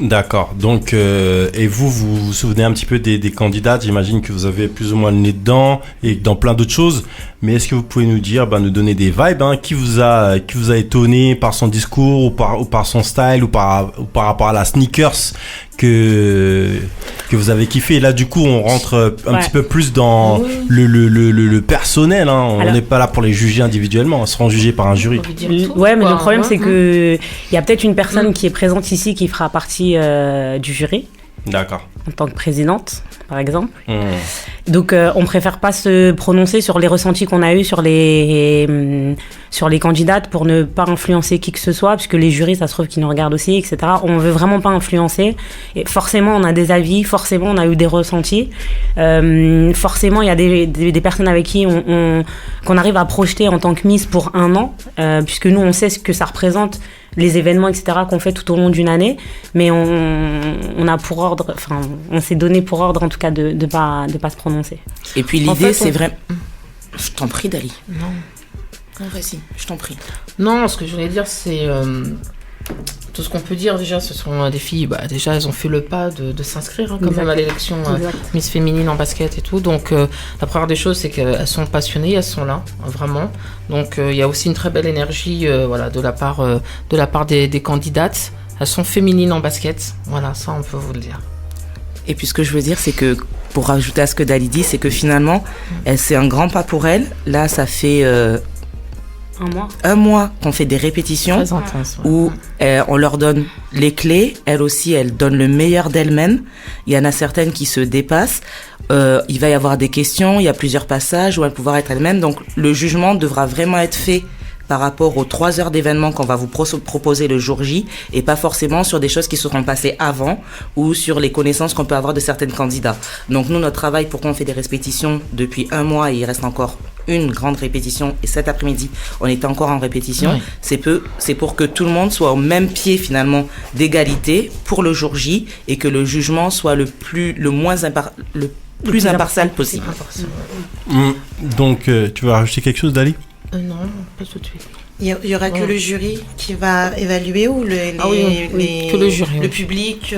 D'accord. Donc, et vous souvenez un petit peu des candidates ? J'imagine que vous avez plus ou moins le nez dedans et dans plein d'autres choses. Mais est-ce que vous pouvez nous dire, nous donner des vibes, qui vous a étonné par son discours ou par son style ou par rapport à la sneakers que vous avez kiffé. Et là, du coup, on rentre un petit peu plus dans le personnel. On n'est pas là pour les juger individuellement. Ils seront jugés par un jury. Ouais, mais le problème, c'est que il y a peut-être une personne qui est présente ici qui fera partie du jury. D'accord. en tant que présidente, par exemple. Donc, on préfère pas se prononcer sur les ressentis qu'on a eus sur les candidates pour ne pas influencer qui que ce soit, puisque les jurys, ça se trouve qu'ils nous regardent aussi, etc. On veut vraiment pas influencer. Et forcément, on a des avis, forcément, on a eu des ressentis. Forcément, il y a des personnes avec qui qu'on arrive à projeter en tant que Miss pour 1 an, puisque nous, on sait ce que ça représente, les événements, etc., qu'on fait tout au long d'une année, mais on a pour ordre, enfin, on s'est donné pour ordre, en tout cas, de pas se prononcer. Et puis l'idée, c'est vrai... Je t'en prie, Dali. Non, vas-y, je t'en prie. Non, ce que je voulais dire, c'est... tout ce qu'on peut dire, déjà, ce sont des filles, déjà, elles ont fait le pas de s'inscrire, quand même, à l'élection Miss Féminine en basket et tout. Donc, la première des choses, c'est qu'elles sont passionnées, elles sont là, vraiment. Donc, il y a aussi une très belle énergie, de la part des candidates. Elles sont féminines en basket. Voilà, ça, on peut vous le dire. Et puis, ce que je veux dire, c'est que, pour rajouter à ce que Dali dit, c'est que finalement, c'est un grand pas pour elle. Là, ça fait... 1 mois qu'on fait des répétitions très intense, où on leur donne les clés. Elles aussi, elles donnent le meilleur d'elles-mêmes. Il y en a certaines qui se dépassent. Il va y avoir des questions. Il y a plusieurs passages où elles vont pouvoir être elles-mêmes. Donc, le jugement devra vraiment être fait par rapport aux 3 heures d'événement qu'on va vous proposer le jour J et pas forcément sur des choses qui seront passées avant ou sur les connaissances qu'on peut avoir de certains candidats. Donc nous, notre travail, pourquoi on fait des répétitions depuis 1 mois et il reste encore une grande répétition et cet après-midi, on est encore en répétition, c'est pour que tout le monde soit au même pied finalement d'égalité pour le jour J et que le jugement soit le plus impartial possible. Donc, tu veux rajouter quelque chose, Dali ? Non, pas tout de suite. Il y aura que le jury qui va évaluer ou que le jury, le public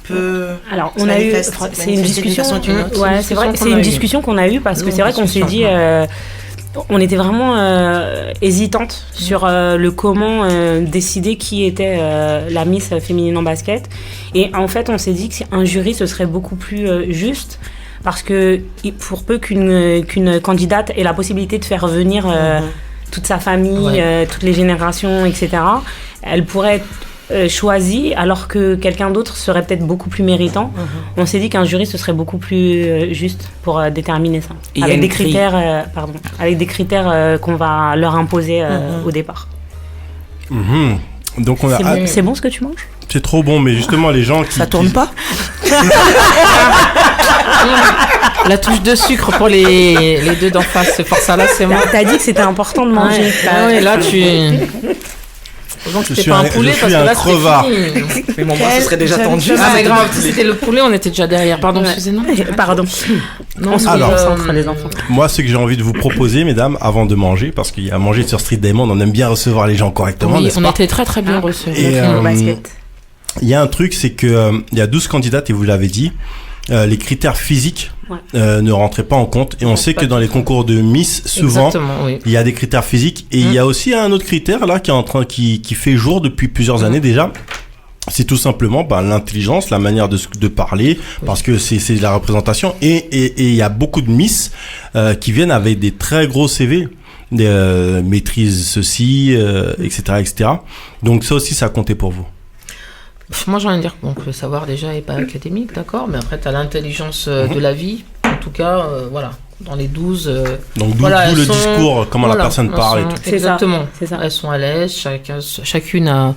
peut. Alors on a eu, c'est une discussion. Ouais, c'est vrai, c'est une discussion qu'on a eue parce que c'est vrai qu'on s'est dit, on était vraiment hésitante sur le comment décider qui était la Miss féminine en basket. Et en fait, on s'est dit qu'un jury ce serait beaucoup plus juste. Parce que pour peu qu'une candidate ait la possibilité de faire venir toute sa famille, toutes les générations, etc., elle pourrait être choisie alors que quelqu'un d'autre serait peut-être beaucoup plus méritant. On s'est dit qu'un jury, ce serait beaucoup plus juste pour déterminer ça. Avec des critères qu'on va leur imposer au départ. Donc c'est bon ce que tu manges ? C'est trop bon, mais justement, les gens qui... Ça tourne pas ? La touche de sucre pour les deux d'en face, pour ça là, c'est moi. T'as dit que c'était important de manger. Là, tu... Donc c'était pas un poulet parce que là crevard. Mais mon bras ce serait déjà tendu. Ah mais grave, si c'était le poulet, on était déjà derrière. Pardon, excusez-moi. Pardon. Non, alors, entre les enfants. Moi, ce que j'ai envie de vous proposer, mesdames, avant de manger, parce qu'il y a à manger sur Street Diamond, on aime bien recevoir les gens correctement, oui, n'est-ce on pas ? était très très bien reçus. Et il y a un truc, c'est que il y a 12 candidates et vous l'avez dit. Les critères physiques ne rentraient pas en compte et on sait que dans les concours de Miss souvent il y a des critères physiques et il y a aussi un autre critère là qui fait jour depuis plusieurs années déjà. C'est tout simplement l'intelligence, la manière de parler, parce que c'est de la représentation et il y a beaucoup de Miss qui viennent avec des très gros CV, maîtrise ceci, etc. Donc ça aussi ça a compté pour vous. Moi j'ai envie de dire donc le savoir déjà est pas académique, d'accord, mais après tu as l'intelligence de la vie, en tout cas voilà, dans les 12 donc d'où le discours, comment la personne parle et tout. Exactement, c'est ça. Elles sont à l'aise, chacune a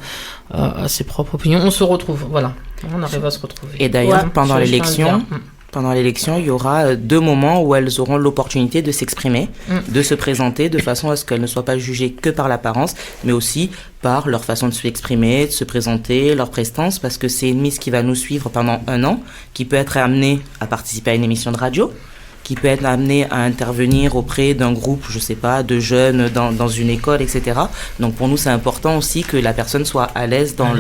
ses propres opinions, on se retrouve, voilà, on arrive à se retrouver. Et d'ailleurs pendant l'élection, il y aura 2 moments où elles auront l'opportunité de s'exprimer, de se présenter de façon à ce qu'elles ne soient pas jugées que par l'apparence, mais aussi par leur façon de s'exprimer, de se présenter, leur prestance, parce que c'est une Miss qui va nous suivre pendant 1 an, qui peut être amenée à participer à une émission de radio, qui peut être amenée à intervenir auprès d'un groupe, je sais pas, de jeunes dans une école, etc. Donc pour nous, c'est important aussi que la personne soit à l'aise dans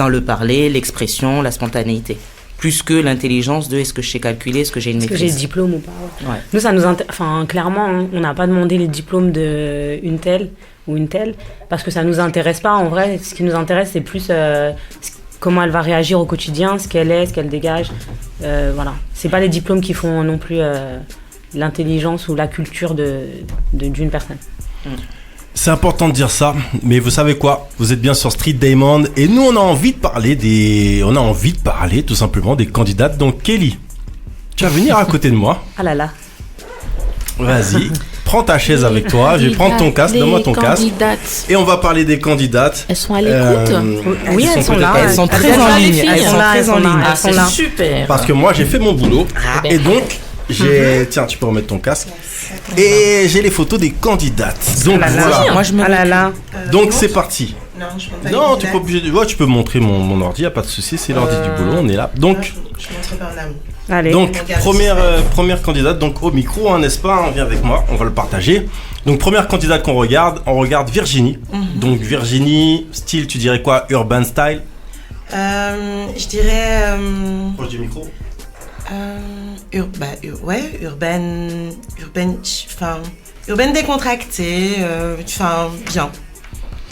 le parler, l'expression, la spontanéité. Plus que l'intelligence de est-ce que je sais calculer, est-ce que j'ai une maîtrise. Est-ce que j'ai le diplôme ou pas. Nous, ça nous clairement, on n'a pas demandé les diplômes d'une telle ou une telle, parce que ça nous intéresse pas. En vrai, ce qui nous intéresse, c'est plus comment elle va réagir au quotidien, ce qu'elle est, ce qu'elle dégage. Voilà. C'est pas les diplômes qui font non plus l'intelligence ou la culture d'une personne. C'est important de dire ça, mais vous savez quoi? Vous êtes bien sur Street Diamond et nous on a envie de parler tout simplement des candidates. Donc Kelly, tu vas venir à côté de moi. Ah là là. Vas-y, prends ta chaise avec toi, je vais prendre ton casque, donne-moi ton casque. Et on va parler des candidates. Elles sont à l'écoute. Oui, elles sont là. Elles sont très en ligne. Elles sont très en ligne. Ah, c'est super. Parce que moi j'ai fait mon boulot et donc tiens, tu peux remettre ton casque. Et j'ai les photos des candidates. Donc voilà. Moi je me Donc c'est parti. Non, je montre pas Non, les tu peux candidates. obligé de. Ouais, tu peux montrer mon ordi, y a pas de souci, c'est l'ordi du boulot, on est là. Donc, Je montre pas en amont. Allez. donc première candidate, donc au micro, hein, n'est-ce pas? On vient avec moi, on va le partager. Donc première candidate qu'on regarde, on regarde Virginie. Donc Virginie, style, tu dirais quoi? Urban style? Je dirais. Proche du micro. Urbaine décontractée, bien.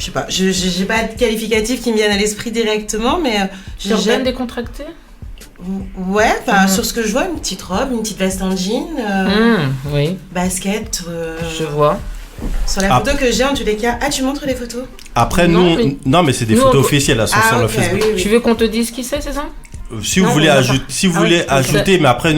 Je sais pas, j'ai pas de qualificatifs qui me viennent à l'esprit directement, mais Urbaine décontractée. Ouais, sur ce que je vois, une petite robe, une petite veste en jean, Oui, basket. je vois. Sur la photo que j'ai, en tous les cas. Ah, tu montres les photos? Après, Non, non, mais c'est des nous, photos on- officielles, elles sont sur le Facebook. Oui. Tu veux qu'on te dise qui c'est ça? Si vous Non, voulez, on va pas. ajouter, mais après,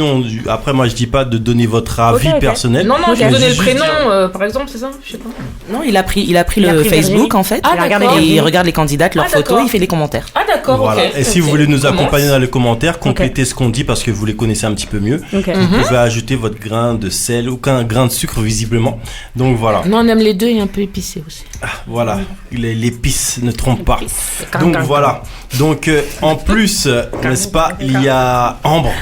après, moi, je dis pas de donner votre avis Ok. personnel. Non, Ok. je vais donner le Juste prénom, dire- par exemple, c'est ça? Je sais pas. Non, il a pris Il a le pris Facebook Virginie. en fait. Ah, Il a regardé d'accord. Et les il regarde les candidates, leurs Ah, photos, d'accord. il fait les commentaires. Ah, d'accord, Voilà. ok. Et si vous voulez nous accompagner dans les commentaires, Ok. complétez ce qu'on dit parce que vous les connaissez un petit peu mieux. Ok. Vous pouvez ajouter votre grain de sel, aucun grain de sucre visiblement. Donc voilà. Non, on aime les deux et un peu épicé aussi. Voilà, l'épice ne trompe pas. Can, Donc can, voilà. Donc en plus, n'est-ce pas, il y a Ambre.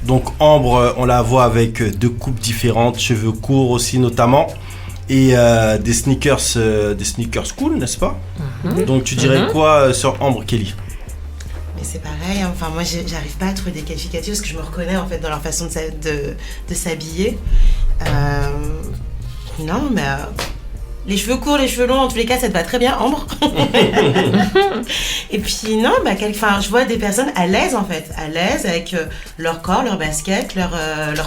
Donc Ambre, on la voit avec deux coupes différentes, cheveux courts aussi notamment, et des sneakers cool, n'est-ce pas? Donc tu dirais quoi sur Ambre, Kelly? Mais c'est pareil, hein. Enfin moi j'arrive pas à trouver des qualificatifs parce que je me reconnais en fait dans leur façon de s'habiller. Non mais les cheveux courts, les cheveux longs, en tous les cas ça te va très bien, Ambre. Et puis non, je vois des personnes à l'aise en fait, à l'aise avec leur corps, leur basket, leur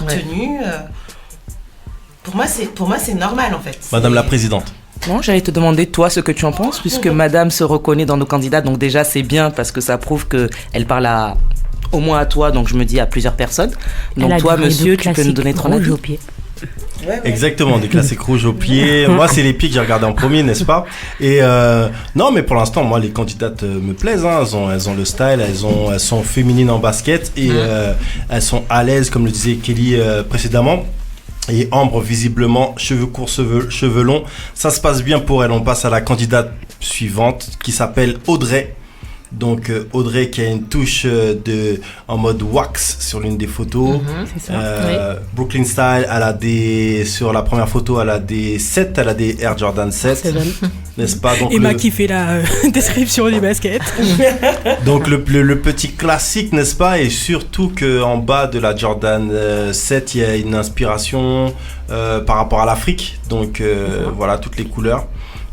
tenue. Pour moi c'est normal en fait. Madame la Présidente. Non, j'allais te demander toi ce que tu en penses, puisque Madame se reconnaît dans nos candidats, donc déjà c'est bien parce que ça prouve qu'elle parle au moins à toi, donc je me dis à plusieurs personnes. Donc toi, monsieur, tu peux nous donner ton avis. Exactement, des classiques rouges aux pieds. Moi, c'est les pieds que j'ai regardé en premier, n'est-ce pas? Et non, mais pour l'instant, moi, les candidates me plaisent. Hein. Elles ont le style, elles sont féminines en basket et elles sont à l'aise, comme le disait Kelly précédemment. Et Ambre, visiblement, cheveux courts, cheveux longs. Ça se passe bien pour elle. On passe à la candidate suivante qui s'appelle Audrey. Donc Audrey qui a une touche en mode wax sur l'une des photos. C'est ça. Brooklyn Style, sur la première photo, elle a des 7, elle a des Air Jordan 7. N'est-ce pas? Donc Emma qui fait la description du basket. donc le petit classique, n'est-ce pas? Et surtout qu'en bas de la Jordan 7, il y a une inspiration par rapport à l'Afrique. Donc voilà, toutes les couleurs.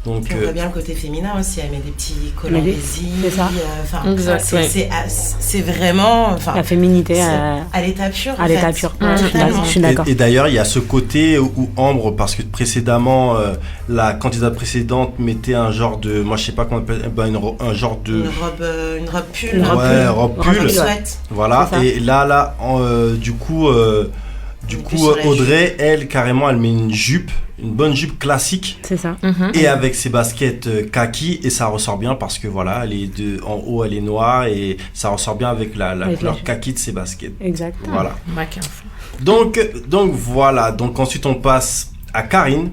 Donc, Puis on voit bien le côté féminin aussi, elle met des petits collants Mais résine. c'est ça. C'est vraiment La féminité à l'état pur. à l'état pur. Ouais, je suis d'accord. Et d'ailleurs, il y a ce côté où Ambre, parce que précédemment, la candidate précédente mettait un genre de, moi je sais pas comment on appelle, un genre de... Une robe pull. Une robe ouais, robe pull. Sweat. Voilà. C'est ça. Et là, du coup, Audrey, elle, carrément, elle met une bonne jupe classique. C'est ça. Et avec ses baskets kaki, et ça ressort bien parce que voilà, en haut elle est noire et ça ressort bien avec la couleur kaki de ses baskets. Exact. Voilà. Donc voilà, donc ensuite on passe à Karine.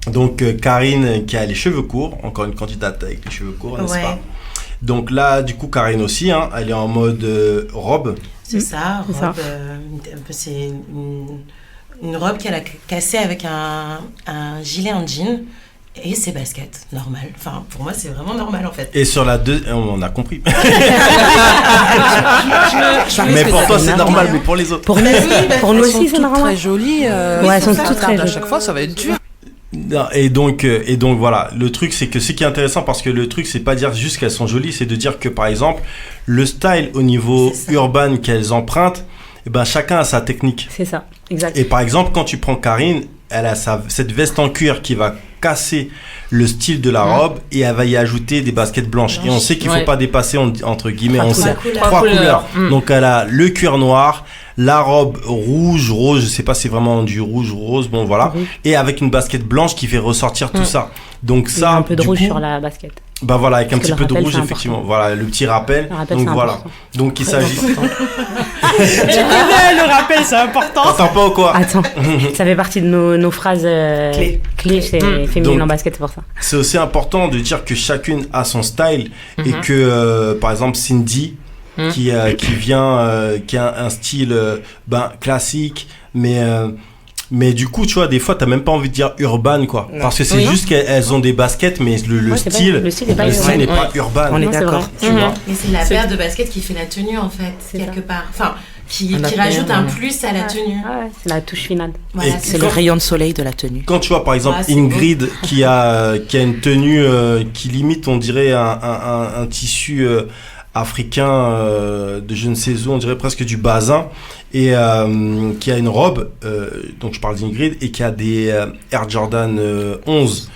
Donc Karine qui a les cheveux courts, encore une candidate avec les cheveux courts, n'est-ce pas? Donc là, du coup, Karine aussi, hein, elle est en mode robe. C'est ça, C'est robe. ça. C'est une robe qu'elle a cassée avec un gilet en jean et ses baskets, normal. Enfin, pour moi, c'est vraiment normal en fait. Et sur la on a compris. Mais pour toi, c'est normal, mais pour les autres. Pour nous aussi, c'est normal. Très jolies. Ouais, elles sont toutes très à jolies. chaque fois, ça va être dur. Non, et donc voilà, le truc c'est que ce qui est intéressant, parce que le truc c'est pas dire juste qu'elles sont jolies, c'est de dire que par exemple le style au niveau urbain qu'elles empruntent, et ben chacun a sa technique. C'est ça, exact. Et par exemple quand tu prends Karine, elle a cette veste en cuir qui va casser le style de la robe et elle va y ajouter des baskets blanches. Et on sait qu'il ne faut pas dépasser, entre guillemets, trois couleurs. Donc elle a le cuir noir, la robe rouge, rose, je sais pas si c'est vraiment du rouge rose, bon voilà, et avec une basket blanche qui fait ressortir tout ça. Donc ça, un peu de rouge sur la basket. Bah voilà, avec un petit peu de rouge, c'est effectivement. Voilà, le petit rappel. Donc voilà. Donc il s'agit. Tu connais, le rappel, c'est important. T'entends pas ou quoi? Attends, ça fait partie de nos phrases clés chez Féminine en basket, c'est pour ça. C'est aussi important de dire que chacune a son style et que, par exemple, Cindy, qui a un style classique, mais du coup, tu vois, des fois, t'as même pas envie de dire urban, quoi. Non. Parce que c'est juste qu'elles ont des baskets, mais le style n'est pas urban. On est d'accord. Tu vois. Mais c'est la paire de baskets qui fait la tenue, en fait, quelque part. Enfin, qui rajoute un plus à la tenue. Ouais, c'est la touche finale. Voilà, c'est le rayon de soleil de la tenue. Quand tu vois, par exemple, Ingrid qui a une tenue qui limite, on dirait, un tissu africain de je ne sais où, on dirait presque du basin, et qui a une robe, donc je parle d'Ingrid, et qui a des Air Jordan 11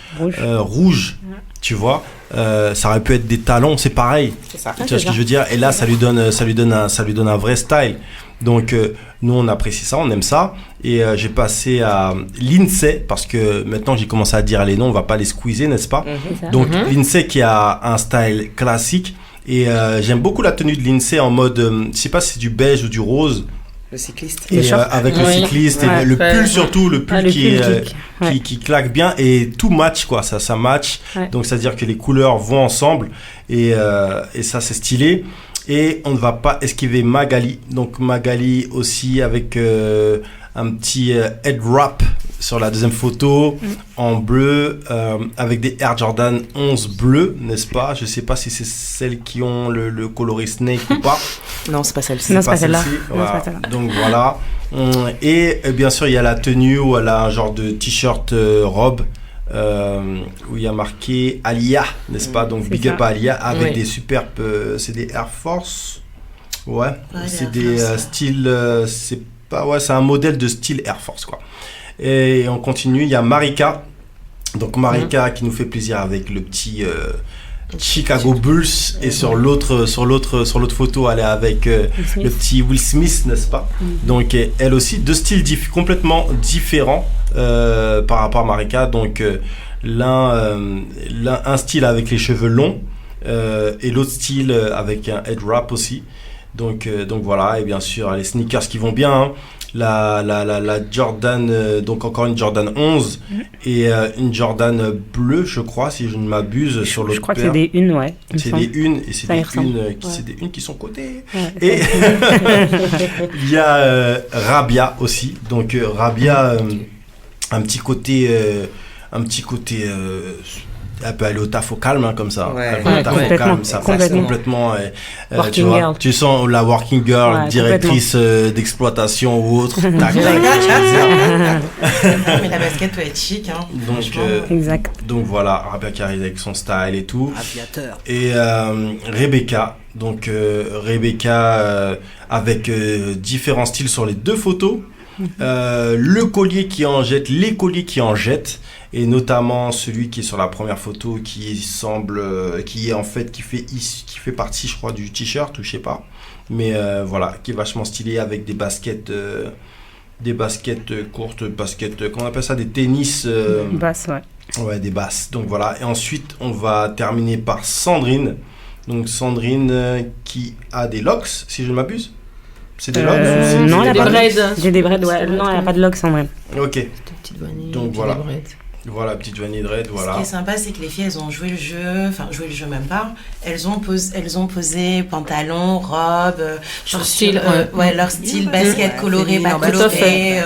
rouges, tu vois, ça aurait pu être des talons, c'est pareil, tu vois ce que je veux dire, et là ça lui donne un vrai style. Donc nous on apprécie ça, on aime ça, et j'ai passé à l'INSEE, parce que maintenant j'ai commencé à dire les noms, on va pas les squeezer, n'est-ce pas? Donc l'INSEE qui a un style classique. Et j'aime beaucoup la tenue de l'INSEE en mode, je sais pas si c'est du beige ou du rose. Le cycliste. Et avec le cycliste, et le pull surtout, le pull qui claque bien, et tout match, quoi, ça match. Ouais. Donc c'est-à-dire que les couleurs vont ensemble, et ça c'est stylé. Et on ne va pas esquiver Magali. Donc Magali aussi avec un petit head wrap sur la deuxième photo, en bleu, avec des Air Jordan 11 bleus, n'est-ce pas? Je sais pas si c'est celles qui ont le coloris snake ou pas. Non, c'est pas celle-ci. Non, c'est pas celle-là. Voilà. Donc voilà. Et bien sûr, il y a la tenue où elle a un genre de t-shirt robe, où il y a marqué Alia, n'est-ce pas? Donc big up à Alia, avec des superbes, c'est des Air Force. Ouais, c'est des styles, c'est un modèle de style Air Force, quoi. Et on continue, il y a Marika. Donc Marika qui nous fait plaisir avec le petit Chicago Bulls, et sur l'autre photo, elle est avec le petit Will Smith, n'est-ce pas? Donc elle aussi, deux styles complètement différents par rapport à Marika. Donc l'un un style avec les cheveux longs, et l'autre style avec un head wrap aussi. Donc voilà, et bien sûr les sneakers qui vont bien, hein. La Jordan, donc encore une Jordan 11 et une Jordan bleue, je crois, si je ne m'abuse, sur l'autre paire. Je crois que c'est des unes, ouais. C'est des unes, et c'est des unes qui sont cotées. Ouais, et il y a Rabia aussi. Donc Rabia, un petit côté elle peut aller au taf au calme, hein, comme ça. Ouais, au taf au calme, ça passe complètement. Tu vois, girl. Tu sens la working girl, directrice d'exploitation ou autre. Mais la basket peut être chic, hein. Exact. Donc voilà, Rabia qui arrive avec son style et tout. Aviateur. Et Rebecca. Donc Rebecca avec différents styles sur les deux photos. Le collier qui en jette, les colliers qui en jettent, et notamment celui qui est sur la première photo qui fait partie, je crois, du t-shirt, ou je sais pas, mais voilà, qui est vachement stylé, avec des baskets courtes, comment on appelle ça, des tennis basses, ouais, des basses. Donc voilà, et ensuite on va terminer par Sandrine. Donc Sandrine qui a des locks, si je ne m'abuse. C'est des locks? Non, elle a pas de dreads. J'ai des dreads, ouais. Non, elle n'a pas de locks en vrai. Ok. Vanille, donc voilà. Voilà, petite vanille dread, voilà. Ce qui est sympa, c'est que les filles, elles ont joué le jeu, enfin joué le jeu même pas. Elles ont posé pantalon, robe, chaussures, leur style, basket coloré, pas coloré.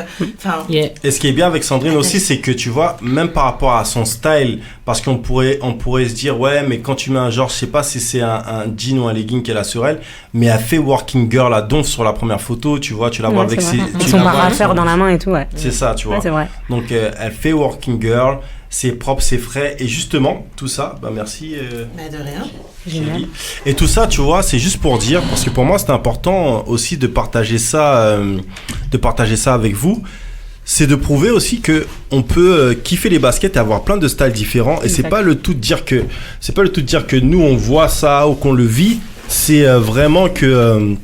Et ce qui est bien avec Sandrine aussi, c'est que tu vois, même par rapport à son style, parce qu'on pourrait se dire, ouais, mais quand tu mets un genre, je sais pas si c'est un jean ou un legging qu'elle a sur elle, mais elle fait working girl à donf sur la première photo, tu vois, tu la vois avec son paraffeur dans la main et tout, ouais. C'est ça, tu vois. C'est vrai. Donc elle fait working girl, c'est propre, c'est frais, et justement tout ça, merci. De rien. Génial. Et tout ça, tu vois, c'est juste pour dire, parce que pour moi c'est important aussi de partager ça avec vous. c'est de prouver aussi que on peut kiffer les baskets et avoir plein de styles différents. Et c'est pas le tout de dire que nous on voit ça ou qu'on le vit. C'est vraiment que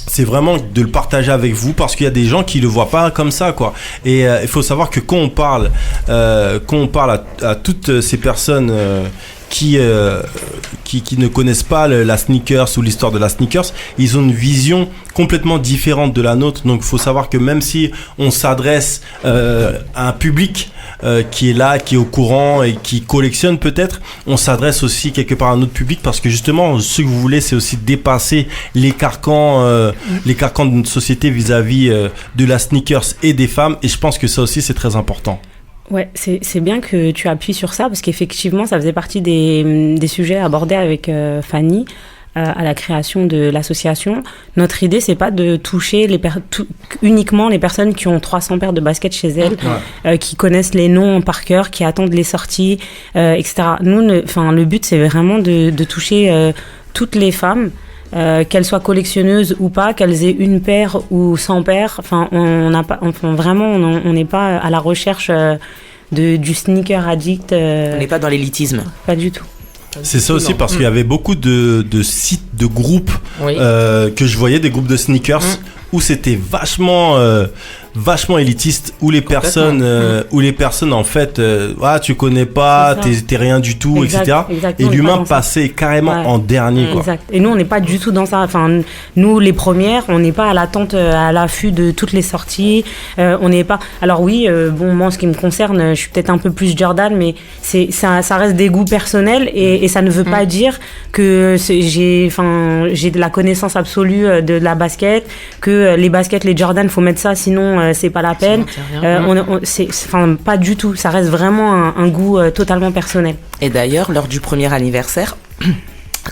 c'est vraiment de le partager avec vous parce qu'il y a des gens qui le voient pas comme ça, quoi. Et il faut savoir que quand on parle à toutes ces personnes qui ne connaissent pas la sneakers ou l'histoire de la sneakers, ils ont une vision complètement différente de la nôtre. Donc il faut savoir que même si on s'adresse à un public qui est là, qui est au courant et qui collectionne peut-être, on s'adresse aussi quelque part à un autre public parce que justement ce que vous voulez c'est aussi dépasser les carcans de notre société vis-à-vis de la sneakers et des femmes, et je pense que ça aussi c'est très important. Ouais, c'est bien que tu appuies sur ça parce qu'effectivement, ça faisait partie des sujets abordés avec Fanny à la création de l'association. Notre idée, c'est pas de toucher uniquement les personnes qui ont 300 paires de baskets chez elles, qui connaissent les noms par cœur, qui attendent les sorties, etc. Nous, le but, c'est vraiment de toucher toutes les femmes. Qu'elles soient collectionneuses ou pas, qu'elles aient une paire ou 100 paires, on n'est pas à la recherche du sneaker addict. On n'est pas dans l'élitisme. Pas du tout. C'est ça aussi parce qu'il y avait beaucoup de sites, de groupes que je voyais, des groupes de sneakers où c'était vachement élitiste, où les personnes en fait tu connais pas, t'es rien du tout, etc. Et l'humain passait carrément en dernier, quoi. Exact. Et nous on n'est pas du tout dans ça. Enfin, nous les premières, on n'est pas à l'attente, à l'affût de toutes les sorties. On n'est pas. Alors oui, moi en ce qui me concerne, je suis peut-être un peu plus Jordan, mais ça reste des goûts personnels et ça ne veut pas dire que j'ai de la connaissance absolue de la basket, que les baskets, les Jordan, faut mettre ça, sinon c'est pas la peine. Pas du tout. Ça reste vraiment un goût totalement personnel. Et d'ailleurs, lors du premier anniversaire,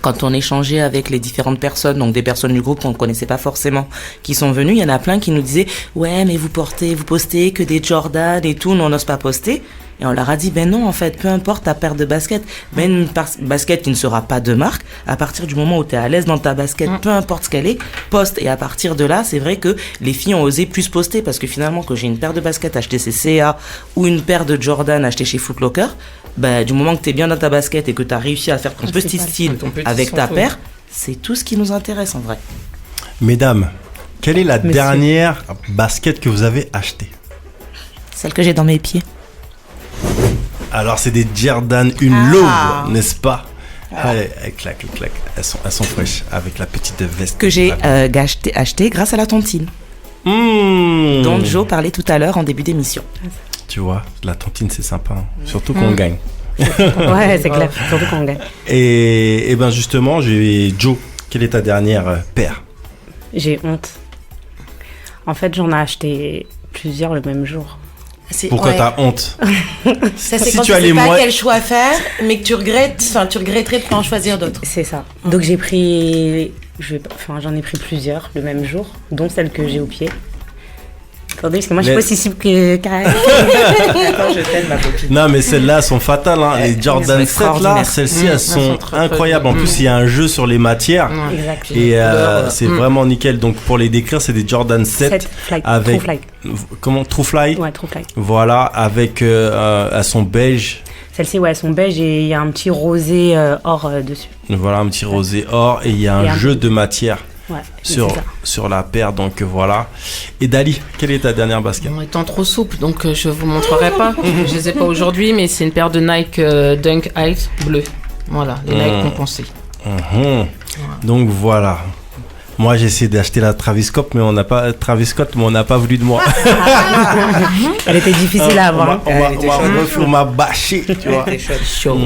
quand on échangeait avec les différentes personnes, donc des personnes du groupe qu'on ne connaissait pas forcément, qui sont venues, il y en a plein qui nous disaient « Ouais, mais vous postez que des Jordan et tout, nous on n'ose pas poster ». Et on leur a dit, ben non, en fait, peu importe ta paire de baskets, même une basket qui ne sera pas de marque, à partir du moment où tu es à l'aise dans ta basket, peu importe ce qu'elle est, poste. Et à partir de là, c'est vrai que les filles ont osé plus poster parce que finalement, que j'ai une paire de baskets achetée chez CA ou une paire de Jordan achetée chez Foot Locker, du moment que tu es bien dans ta basket et que tu as réussi à faire ton petit style avec ta paire, c'est tout ce qui nous intéresse en vrai. Mesdames, quelle est la dernière basket que vous avez achetée? Celle que j'ai dans mes pieds. Alors c'est des Jordan, une Low, n'est-ce pas? Allez, clac. Elles sont fraîches avec la petite veste. Que j'ai acheté grâce à la tontine. Dont Joe parlait tout à l'heure en début d'émission. Tu vois, la tontine c'est sympa, hein. Surtout quand on gagne. Ouais, c'est clair, surtout quand on gagne. Et ben justement, Joe, quelle est ta dernière paire? J'ai honte. En fait, j'en ai acheté plusieurs le même jour. Pourquoi t'as honte? Ça, c'est si quand tu sais pas quel choix faire, mais que tu regretterais de pas en choisir d'autres. C'est ça. Donc j'en ai pris plusieurs le même jour, dont celle que j'ai au pied. Attendez, parce que moi je suis pas si cible que Karen. Attends, je t'aime ma copine. Non mais celles-là sont fatales, hein. Les Jordan 7 là, celles-ci elles sont incroyables. En plus il y a un jeu sur les matières. Et c'est vraiment nickel. Donc pour les décrire, c'est des Jordan 7 avec True Fly. Comment? True Fly. Ouais, True Fly. Voilà, avec elles sont beige. Celles-ci, elles sont beige et il y a un petit rosé or dessus. Voilà, un petit rosé or et il y a un jeu de matière. Ouais, sur la paire, donc voilà. Et Dali, quelle est ta dernière basket? En étant trop souple, donc je vous montrerai pas. Je les ai pas aujourd'hui, mais c'est une paire de Nike Dunk Height bleu. Voilà, les Nike compensés. Voilà. Donc voilà. Moi j'ai essayé d'acheter la Travis Scott, mais on n'a pas voulu de moi. Elle était difficile à avoir. On m'a bâché, tu vois. Chaud.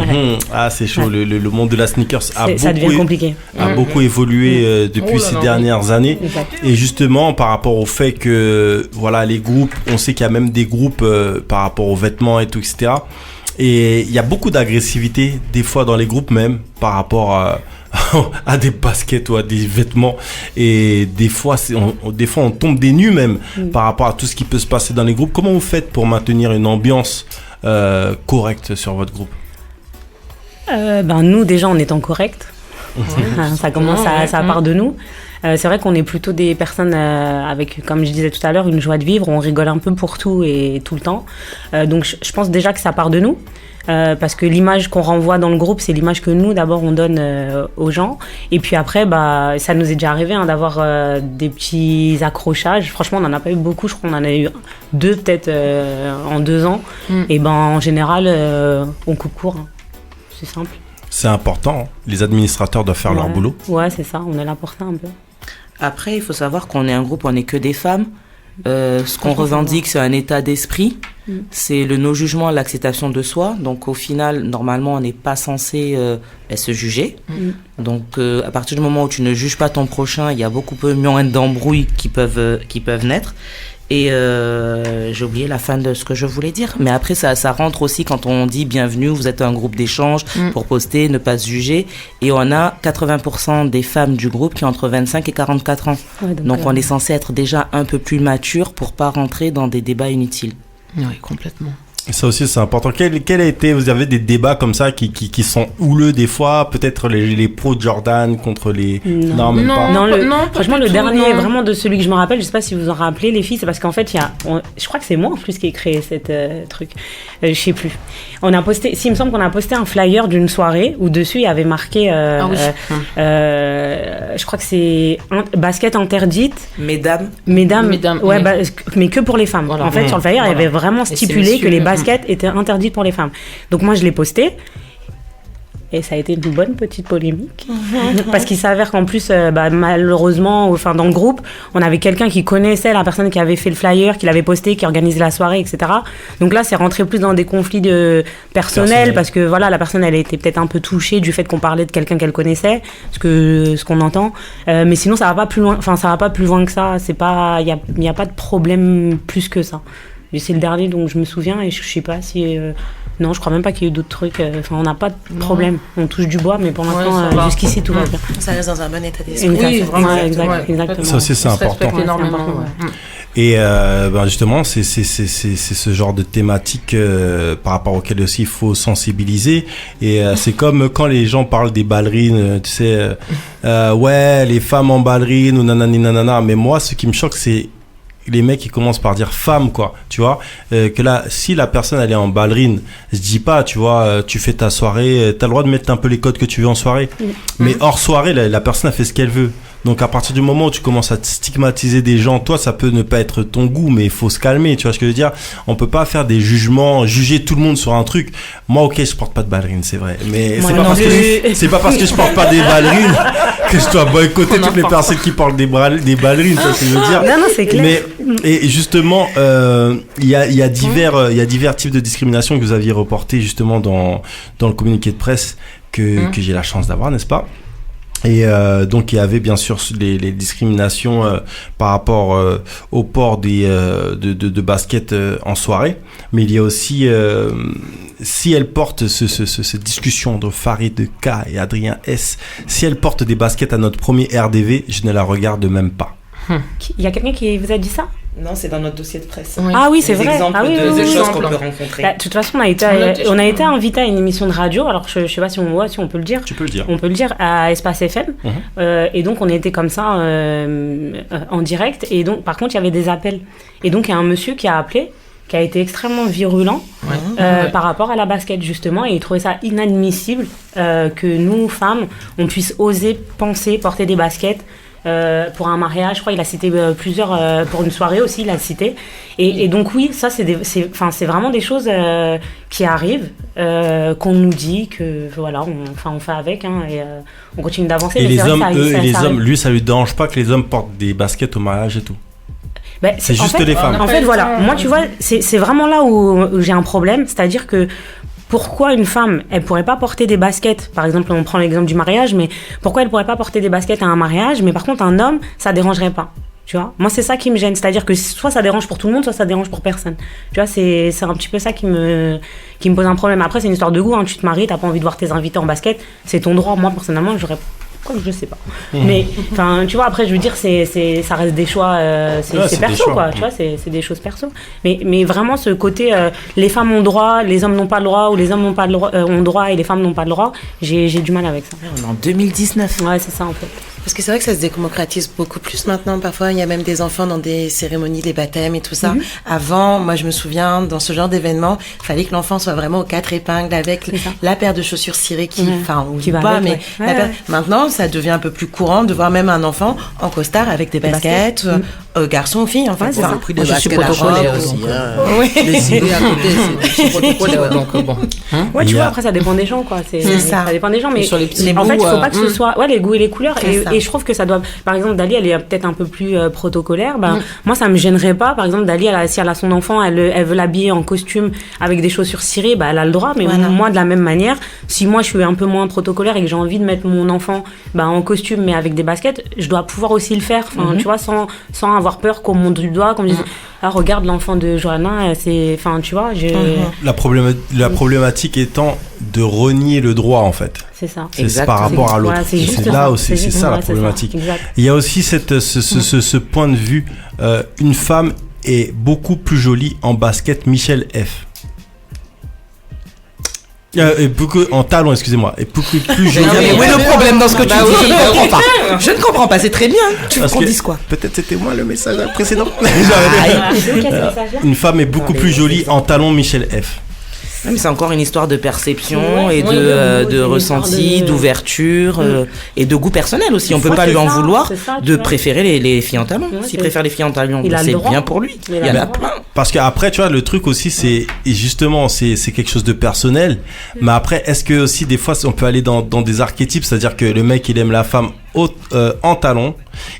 Ah c'est chaud. Le monde de la sneakers ça devient compliqué. A beaucoup évolué depuis ces dernières années. Et justement par rapport au fait que voilà les groupes, on sait qu'il y a même des groupes par rapport aux vêtements et tout, etc. Et il y a beaucoup d'agressivité des fois dans les groupes même par rapport à des baskets ou à des vêtements, et des fois on tombe des nues même par rapport à tout ce qui peut se passer dans les groupes. Comment vous faites pour maintenir une ambiance correcte sur votre groupe? Nous déjà en étant corrects, Ça commence ça part de nous. C'est vrai qu'on est plutôt des personnes avec, comme je disais tout à l'heure, une joie de vivre. On rigole un peu pour tout et tout le temps. Donc je pense déjà que ça part de nous. Parce que l'image qu'on renvoie dans le groupe, c'est l'image que nous, d'abord, on donne aux gens. Et puis après, ça nous est déjà arrivé d'avoir des petits accrochages. Franchement, on n'en a pas eu beaucoup. Je crois qu'on en a eu 2 peut-être en 2 ans. Et en général, on coupe court. Hein. C'est simple. C'est important. Hein. Les administrateurs doivent faire leur boulot. Ouais, c'est ça. On est là pour ça un peu. Après, il faut savoir qu'on est un groupe, on n'est que des femmes. Ce qu'on revendique, c'est un état d'esprit. C'est le non-jugement, l'acceptation de soi. Donc, au final, normalement, on n'est pas censé se juger. Donc, à partir du moment où tu ne juges pas ton prochain, il y a beaucoup moins d'embrouilles qui peuvent naître. Et j'ai oublié la fin de ce que je voulais dire. Mais après, ça rentre aussi quand on dit bienvenue, vous êtes un groupe d'échange pour poster, ne pas se juger. Et on a 80% des femmes du groupe qui ont entre 25 et 44 ans. Ouais, donc on est censé être déjà un peu plus mature pour pas rentrer dans des débats inutiles. Oui, complètement. Et ça aussi, c'est important. Quel a été, vous avez des débats comme ça qui sont houleux des fois, peut-être les pros de Jordan contre les... Non, même pas. Franchement, le dernier, vraiment de celui que je me rappelle, je sais pas si vous en rappelez, les filles, c'est parce qu'en fait, je crois que c'est moi en plus qui ai créé cette truc. Je sais plus. On a posté, il me semble qu'on a posté un flyer d'une soirée où dessus il y avait marqué, je crois que c'est basket interdite. Mesdames. Ouais, mais que pour les femmes. Voilà. En fait, sur le flyer, il y avait vraiment stipulé que les baskets était interdite pour les femmes. Donc moi je l'ai posté et ça a été une bonne petite polémique parce qu'il s'avère qu'en plus malheureusement dans le groupe on avait quelqu'un qui connaissait la personne qui avait fait le flyer, qui l'avait posté, qui organisait la soirée, etc. Donc là c'est rentré plus dans des conflits personnels parce que voilà, la personne elle était peut-être un peu touchée du fait qu'on parlait de quelqu'un qu'elle connaissait, ce qu'on entend, mais sinon ça va pas plus loin, ça va pas plus loin que ça. C'est pas, il y a pas de problème plus que ça. Et c'est le dernier dont je me souviens et je sais pas si... non, je crois même pas qu'il y ait eu d'autres trucs. On n'a pas de problème. On touche du bois, mais pour l'instant, jusqu'ici, tout va bien. Ça reste dans un bon état d'esprit. Oui, exactement. Ça aussi, c'est important. Énormément, Et justement, c'est ce genre de thématique par rapport auquel aussi il faut sensibiliser. Et c'est comme quand les gens parlent des ballerines, tu sais, ouais, les femmes en ballerines ou nanani nanana. Mais moi, ce qui me choque, c'est les mecs qui commencent par dire femme, quoi, tu vois, que là, si la personne elle est en ballerine, je dis pas, tu vois, tu fais ta soirée, t'as le droit de mettre un peu les codes que tu veux en soirée, mais hors soirée, la personne a fait ce qu'elle veut. Donc à partir du moment où tu commences à stigmatiser des gens, toi ça peut ne pas être ton goût, mais il faut se calmer, tu vois ce que je veux dire. On peut pas faire des jugements, juger tout le monde sur un truc. Moi ok, je porte pas de ballerines, c'est vrai, mais c'est pas parce que je porte pas des ballerines que je dois boycotter toutes les personnes qui portent des ballerines, tu vois ce que je veux dire. Non, c'est clair. Mais et justement, il y a divers types de discrimination que vous aviez reporté justement dans le communiqué de presse que j'ai la chance d'avoir, n'est-ce pas? Et donc il y avait bien sûr les discriminations par rapport au port de baskets en soirée, mais il y a aussi si elle porte cette discussion entre Farid K et Adrien S, si elle porte des baskets à notre premier RDV, je ne la regarde même pas. Il y a quelqu'un qui vous a dit ça? Non, c'est dans notre dossier de presse. Oui. Ah oui, c'est vrai. Exemples de choses qu'on peut rencontrer. De toute façon, on a été invité à une émission de radio. Alors, je sais pas si on peut le dire. Tu peux le dire. On peut le dire à Espace FM. Et donc, on était comme ça en direct. Et donc, par contre, il y avait des appels. Et donc, il y a un monsieur qui a appelé, qui a été extrêmement virulent par rapport à la basket, justement. Et il trouvait ça inadmissible que nous, femmes, on puisse oser penser porter des baskets. Pour un mariage, je crois il a cité plusieurs, pour une soirée aussi il a cité, et donc oui, ça c'est vraiment des choses qui arrivent, qu'on nous dit que voilà, on fait avec, hein, et on continue d'avancer. Et les hommes, lui ça lui dérange pas que les hommes portent des baskets au mariage et tout? C'est juste les femmes. En fait voilà, moi tu vois, c'est vraiment là où j'ai un problème, c'est-à-dire que pourquoi une femme, elle pourrait pas porter des baskets, par exemple, on prend l'exemple du mariage, mais pourquoi elle pourrait pas porter des baskets à un mariage, mais par contre un homme, ça dérangerait pas, tu vois? Moi c'est ça qui me gêne, c'est-à-dire que soit ça dérange pour tout le monde, soit ça dérange pour personne, tu vois? C'est un petit peu ça qui me pose un problème. Après c'est une histoire de goût, hein. Tu te maries, t'as pas envie de voir tes invités en basket, c'est ton droit. Moi personnellement j'aurais Quoi que je sais pas. Mais enfin, tu vois, après, je veux dire, ça reste des choix, c'est perso, choix. Quoi. Tu vois, c'est des choses perso. Mais vraiment, ce côté, les femmes ont droit, les hommes n'ont pas le droit, ou les hommes n'ont pas le droit, ont droit et les femmes n'ont pas le droit. J'ai du mal avec ça. On est en 2019. Ouais, c'est ça en fait. Parce que c'est vrai que ça se démocratise beaucoup plus maintenant. Parfois, il y a même des enfants dans des cérémonies, les baptêmes et tout ça. Avant, moi, je me souviens, dans ce genre d'événement, il fallait que l'enfant soit vraiment aux 4 épingles avec la paire de chaussures cirées qui va pas, mais maintenant, ça devient un peu plus courant de voir même un enfant en costard avec des baskets, garçon ou fille, en fait. Ça a pris des baskets protocolaires aussi. Les idées à côté, c'est protocolaire. Donc, bon. Ouais, tu vois, après, ça dépend des gens, quoi. C'est ça. Ça dépend des gens, mais sur les petits en fait, il faut pas que ce soit, les goûts et les couleurs. Et je trouve que ça doit, par exemple, Dali, elle est peut-être un peu plus protocolaire. Moi, ça me gênerait pas. Par exemple, Dali, si elle a son enfant, elle veut l'habiller en costume avec des chaussures cirées, elle a le droit. Mais moi, de la même manière, si moi, je suis un peu moins protocolaire et que j'ai envie de mettre mon enfant en costume, mais avec des baskets, je dois pouvoir aussi le faire. Enfin, tu vois, sans avoir peur qu'on monte du doigt, qu'on me dise, regarde l'enfant de Johanna, enfin, tu vois, La problématique étant de renier le droit, en fait. C'est ça. C'est par rapport à l'autre. Voilà, c'est là aussi, c'est ça la problématique. Il y a aussi ce point de vue, une femme est beaucoup plus jolie en basket, Michel F. Et beaucoup en talon, excusez-moi, et beaucoup plus jolie. Mais où est le problème dans ce que tu dis? Je ne comprends pas, c'est très bien. Tu veux qu'on dise quoi? Peut-être c'était moi le message précédent. Une femme est beaucoup plus jolie en talon, Michel F. Mais c'est encore une histoire de perception et de ressenti, d'ouverture et de goût personnel aussi. On peut pas lui en vouloir de préférer les filles en talons. S'il préfère les filles en talons, c'est bien pour lui. Il y en a plein. Parce qu'après, tu vois, le truc aussi, c'est justement, c'est quelque chose de personnel. Mais après, est-ce que aussi des fois, on peut aller dans des archétypes, c'est-à-dire que le mec, il aime la femme en talons,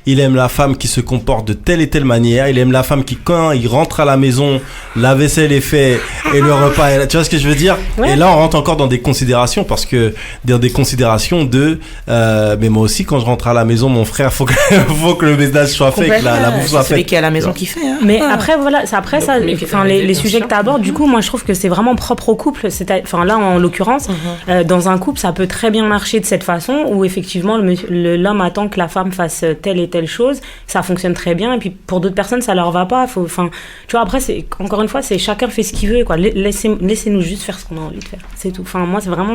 il aime la femme qui se comporte de telle et telle manière, il aime la femme qui, quand il rentre à la maison, la vaisselle est faite et le repas est là. Tu vois ce que je veux dire? Et là, on rentre encore dans des considérations, parce que dans des considérations de mais moi aussi, quand je rentre à la maison, mon frère, faut que le ménage soit fait, que la bouffe soit faite. C'est celui qui est à la maison qui fait. Mais après, voilà, les sujets que tu abordes, du coup, moi, je trouve que c'est vraiment propre au couple. Enfin, là, en l'occurrence, dans un couple, ça peut très bien marcher de cette façon, où effectivement, l'homme attend que la femme fasse telle et telle chose, ça fonctionne très bien, et puis pour d'autres personnes ça leur va pas. Enfin, tu vois, après, encore une fois, c'est chacun fait ce qu'il veut, quoi. Laissez-nous juste faire ce qu'on a envie de faire, c'est tout. Enfin, moi, c'est vraiment,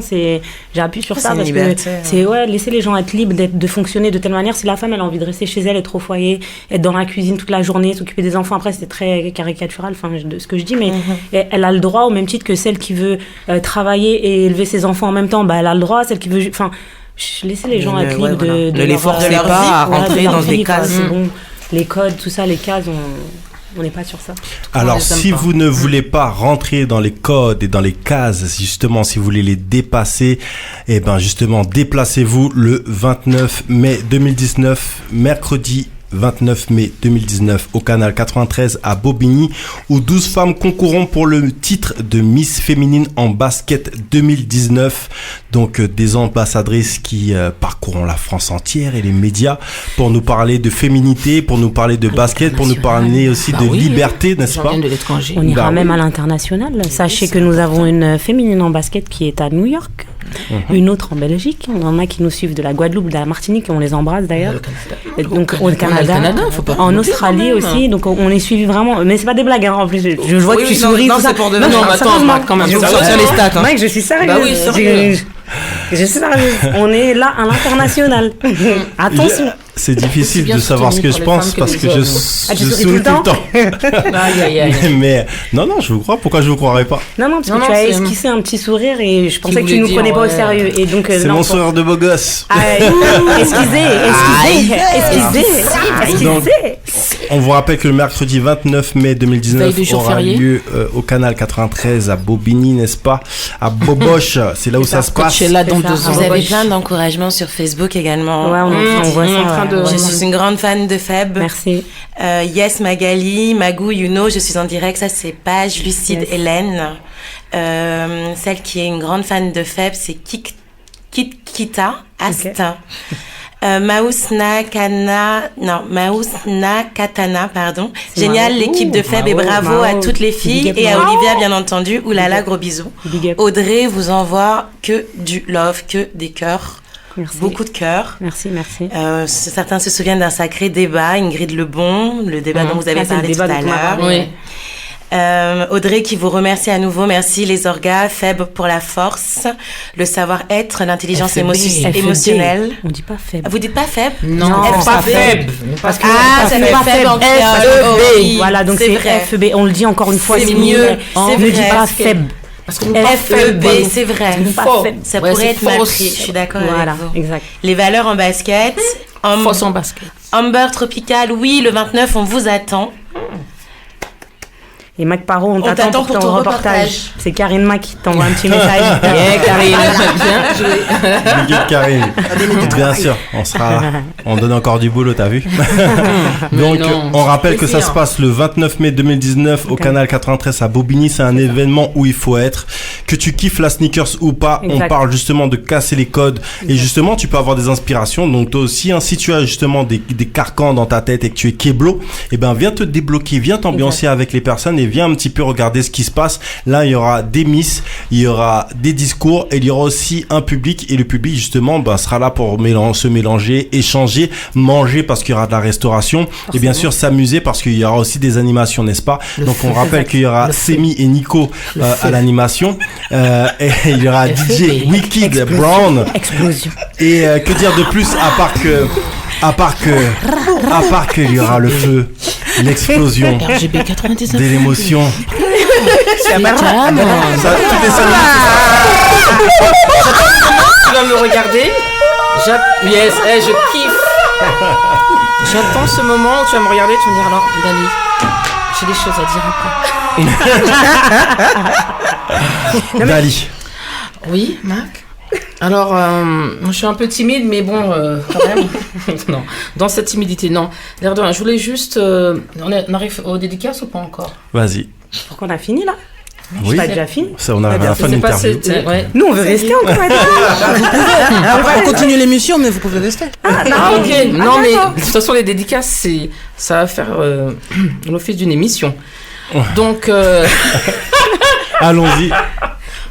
j'appuie sur ça, parce que c'est laisser les gens être libres de fonctionner de telle manière. Si la femme elle a envie de rester chez elle, être au foyer, être dans la cuisine toute la journée, s'occuper des enfants, après c'est très caricatural, enfin, de ce que je dis, mais elle a le droit, au même titre que celle qui veut travailler et élever ses enfants en même temps, elle a le droit. Celle qui veut, enfin, laisser les gens être libres de les forcer pas à rentrer dans des cases. Bon, les codes, tout ça, les cases, on n'est pas sur ça. Alors, si vous ne voulez pas rentrer dans les codes et dans les cases, justement, si vous voulez les dépasser, eh ben, justement, déplacez-vous le 29 mai 2019, mercredi 29 mai 2019 au canal 93 à Bobigny, où 12 femmes concourront pour le titre de Miss Féminine en basket 2019. Donc des ambassadrices qui parcourront la France entière et les médias pour nous parler de féminité, pour nous parler de basket, pour nous parler aussi de liberté, n'est-ce pas? On ira même à l'international. Sachez que nous avons une féminine en basket qui est à New York, une autre en Belgique. On en a qui nous suivent de la Guadeloupe, de la Martinique, et on les embrasse d'ailleurs. Donc au Canada, en Australie aussi. Donc on les suit vraiment. Mais c'est pas des blagues, hein, en plus. Je vois que tu souris. Non, c'est pour de vrai. Non, attends, quand même. Je vais sortir les stats. Mec, je suis sérieuse. Bah oui, sérieux. Je suis sérieuse. On est là à l'international. Attention. C'est difficile de savoir ce que je pense parce que je souris tout le temps. Mais non, je vous crois. Pourquoi je vous croirais pas? Non, parce que tu as esquissé un petit sourire et je pensais que tu nous prenais pas au sérieux. Et donc, c'est mon sourire de beau gosse. Excusez. On vous rappelle que le mercredi 29 mai 2019 aura lieu au canal 93 à Bobigny, n'est-ce pas? À Boboche, c'est là où ça se passe. Vous avez plein d'encouragements sur Facebook également. Ouais, on voit ça. Je suis une grande fan de Feb. Merci. Yes Magali, Magou, you know, je suis en direct. Ça, c'est page Lucide Hélène. Celle qui est une grande fan de Feb, c'est Kita Astin. Maousna Katana, pardon. Génial, l'équipe de Feb, et bravo à toutes les filles et à Olivia, bien entendu. Oulala, gros bisous. Audrey vous envoie que du love, que des cœurs. Merci. Beaucoup de cœur. Merci. Certains se souviennent d'un sacré débat, Ingrid Lebon, le débat dont vous avez parlé tout à l'heure. Oui. Audrey qui vous remercie à nouveau. Merci les orgas, Feb pour la force, le savoir-être, l'intelligence émotionnelle. On dit pas Feb. Vous dites pas Feb? Non, pas Feb. Parce que ça fait Feb en créole. FEB. Voilà, donc c'est FEB. On le dit encore une fois. C'est mieux. On ne dit pas Feb. Parce qu'on FEB, c'est vrai. Ça pourrait être mal pris. Je suis d'accord avec vous. Exact. Les valeurs en basket. Force en basket. Amber Tropical, oui, le 29, on vous attend. Et Mac Paro, on t'attend pour ton reportage. C'est Karine Mac qui t'envoie un petit message. Karine. Bien Karine. Bien sûr, on donne encore du boulot, t'as vu? Donc, on rappelle que ça se passe le 29 mai 2019 au canal 93 à Bobigny. C'est un événement où il faut être. Que tu kiffes la sneakers ou pas, on parle justement de casser les codes. Et justement, tu peux avoir des inspirations. Donc, toi aussi, si tu as justement des carcans dans ta tête et que tu es kéblo, eh ben, viens te débloquer, viens t'ambiancer avec les personnes et viens un petit peu regarder ce qui se passe. Là, il y aura des miss, il y aura des discours et il y aura aussi un public. Et le public, justement, sera là pour se mélanger, échanger, manger parce qu'il y aura de la restauration et bien sûr s'amuser parce qu'il y aura aussi des animations, n'est-ce pas? Donc, on rappelle qu'il y aura Semi et Nico à l'animation et il y aura DJ Wicked Brown. Explosion. Et que dire de plus à part que il y aura le feu, l'explosion RGB 99 de l'émotion. C'est tout est Tu vas me regarder. Yes, je kiffe. J'attends ce moment où tu vas me regarder, tu vas me dire alors, Dani, j'ai des choses à dire après. Dali. Oui, Mac. Alors, je suis un peu timide, mais bon, quand même. Non, dans cette timidité, non. L'air de rien, je voulais juste... on arrive aux dédicaces ou pas encore? Vas-y. Pour qu'on a fini, là? Oui. T'as déjà fini? Ça, on arrive à la fin de l'interview. Nous, on veut rester encore. On continue l'émission, mais vous pouvez rester. Ok. Non, mais de toute façon, les dédicaces, ça va faire l'office d'une émission. Donc... Allons-y.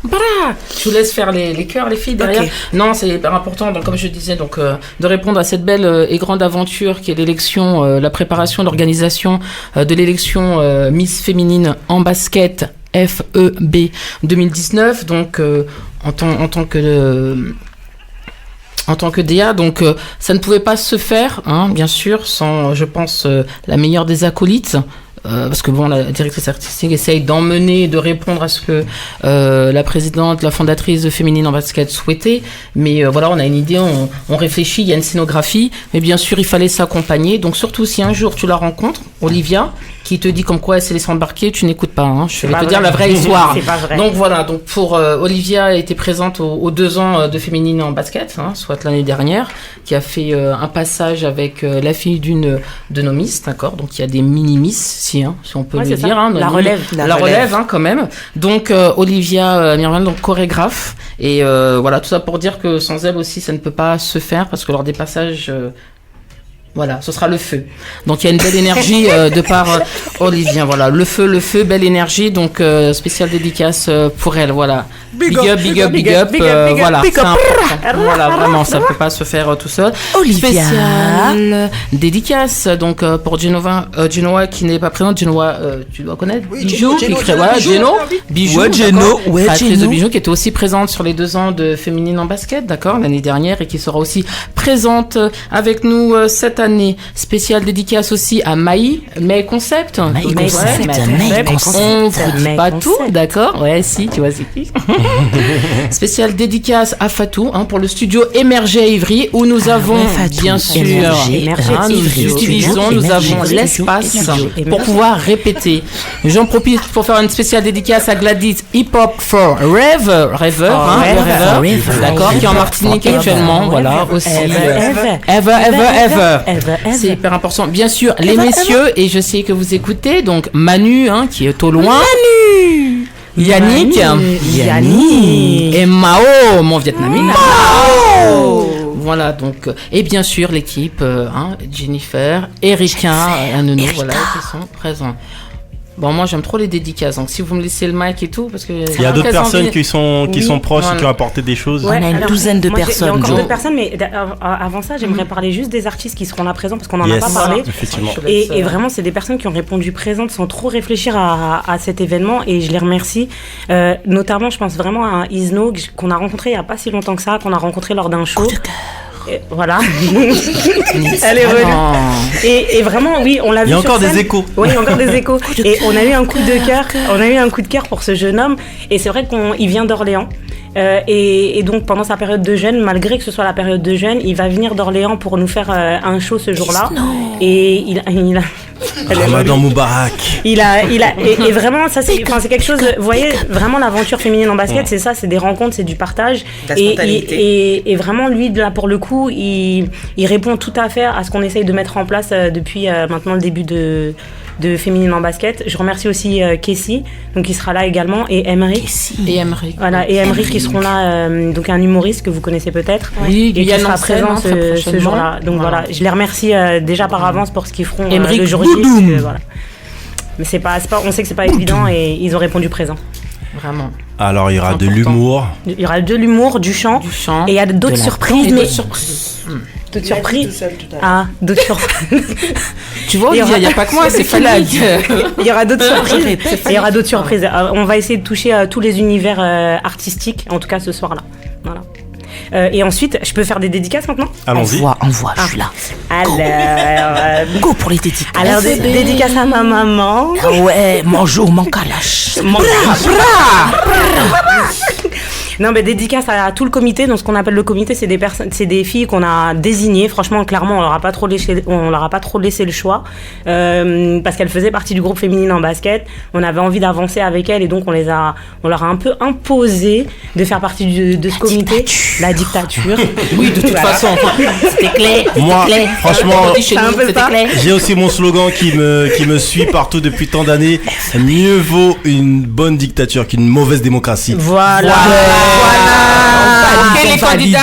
Voilà, je vous laisse faire les chœurs, les filles derrière. Okay. Non, c'est hyper important, donc, comme je disais, donc, de répondre à cette belle et grande aventure qui est l'élection, la préparation, l'organisation de l'élection Miss Féminine en basket FEB 2019. Donc, en tant que DA, donc ça ne pouvait pas se faire, hein, bien sûr, sans, je pense, la meilleure des acolytes. Parce que bon, la directrice artistique essaye d'emmener, de répondre à ce que la présidente, la fondatrice de Féminine en basket souhaitait. Mais voilà, on a une idée, on réfléchit, il y a une scénographie. Mais bien sûr, il fallait s'accompagner. Donc surtout, si un jour tu la rencontres, Olivia, qui te dit comme quoi elle s'est laissée embarquer, tu n'écoutes pas. Hein, je vais te dire la vraie histoire. C'est pas vrai. Donc voilà, donc pour Olivia était présente aux 2 ans de Féminine en basket, hein, soit l'année dernière, qui a fait un passage avec la fille d'une de nos Miss, d'accord. Donc il y a des mini-Miss, si on peut le dire. Hein, la relève. La relève, hein, quand même. Donc Olivia Mirvan, donc chorégraphe. Et voilà, tout ça pour dire que sans elle aussi, ça ne peut pas se faire parce que lors des passages... voilà, ce sera le feu. Donc il y a une belle énergie de par Olivia. Voilà, le feu, belle énergie. Donc spéciale dédicace pour elle. Voilà. Big up. Voilà, c'est important. Voilà, vraiment, ça ne peut pas se faire tout seul. Olivia. Spéciale dédicace. Donc pour Genoa qui n'est pas présente. Genoa, tu dois connaître. Oui, Bijou. Bijou qui était aussi présente sur les 2 ans de Féminine en basket, d'accord, l'année dernière, et qui sera aussi présente avec nous cette année. Spéciale dédicace aussi à Maï Concept. On vous dit pas tout, d'accord. Ouais, si, tu vois c'est qui. Spéciale dédicace à Fatou, hein, pour le studio Émerger à Ivry, où nous avons bien sûr nous avons l'espace pour pouvoir répéter. J'en profite pour faire une spéciale dédicace à Gladys Hip Hop for Rêveur, d'accord, qui est en Martinique actuellement, voilà, aussi. Ever. C'est hyper important. Bien sûr, les messieurs, et je sais que vous écoutez, donc Manu, hein, qui est au loin. Manu Yannick et Mao, mon vietnamien. Voilà, donc, et bien sûr l'équipe, hein, Jennifer, Erika, Nounou, voilà, qui sont présents. Bon, moi j'aime trop les dédicaces, donc si vous me laissez le mic et tout, parce que... Il y a d'autres personnes qui sont proches et qui ont apporté des choses. Ouais, on a une douzaine de personnes. Il y a encore d'autres personnes, mais avant ça, j'aimerais parler juste des artistes qui seront là présents, parce qu'on n'en a pas parlé. Effectivement. Et vraiment, c'est des personnes qui ont répondu présentes sans trop réfléchir à cet événement, et je les remercie. Notamment, je pense vraiment à Isno, qu'on a rencontré il n'y a pas si longtemps que ça, qu'on a rencontré lors d'un show. Et voilà. Elle est revenue. Et vraiment, oui, on l'a vu. Il y a encore sur scène. des échos. Oui, il y a encore des échos. Et on a eu un coup de cœur. On a eu un coup de cœur pour ce jeune homme. Et c'est vrai qu'il vient d'Orléans. Et donc pendant sa période de jeûne, malgré que ce soit la période de jeûne, il va venir d'Orléans pour nous faire un show ce jour-là. Et il a Ramadan Moubarak. Et vraiment, ça c'est quelque chose. Vous voyez, vraiment l'aventure féminine en basket, c'est ça, c'est des rencontres, c'est du partage. Et vraiment, lui, là pour le coup, il répond tout à fait à ce qu'on essaye de mettre en place depuis maintenant le début de Féminine en basket. Je remercie aussi Kessie, donc qui sera là également, et Emeric. Et Emeric. Voilà, et Emeric qui seront là, donc un humoriste que vous connaissez peut-être. Oui, et qui sera présent ce jour-là. Donc voilà, je les remercie déjà par avance pour ce qu'ils feront le jour J. Voilà. Mais on sait que c'est pas évident et ils ont répondu présent. Vraiment. Alors il y aura de l'humour. Il y aura de l'humour, du chant. Et il y a d'autres surprises. D'autres surprises. Ah, d'autres surprises. Tu vois, il n'y a pas que moi, c'est Falag. Il y aura d'autres surprises. Il y aura d'autres surprises. On va essayer de toucher tous les univers artistiques, en tout cas ce soir-là. Voilà. Et ensuite, je peux faire des dédicaces maintenant ? Allons-y. Envoie, je suis là. Alors, go pour les dédicaces. Alors, dédicaces à ma maman. Ah ouais, mangeau, mancalache. Non, mais dédicace à tout le comité. Donc, ce qu'on appelle le comité, c'est des filles qu'on a désignées. Franchement, clairement, on leur a pas trop laissé le choix parce qu'elles faisaient partie du groupe Féminine en basket. On avait envie d'avancer avec elles et donc on leur a un peu imposé de faire partie de ce comité. La dictature. Oui, de toute façon. C'était clair. Moi, franchement, c'était clair. J'ai aussi mon slogan qui me suit partout depuis tant d'années. Mieux vaut une bonne dictature qu'une mauvaise démocratie. Voilà. Quel est candidat?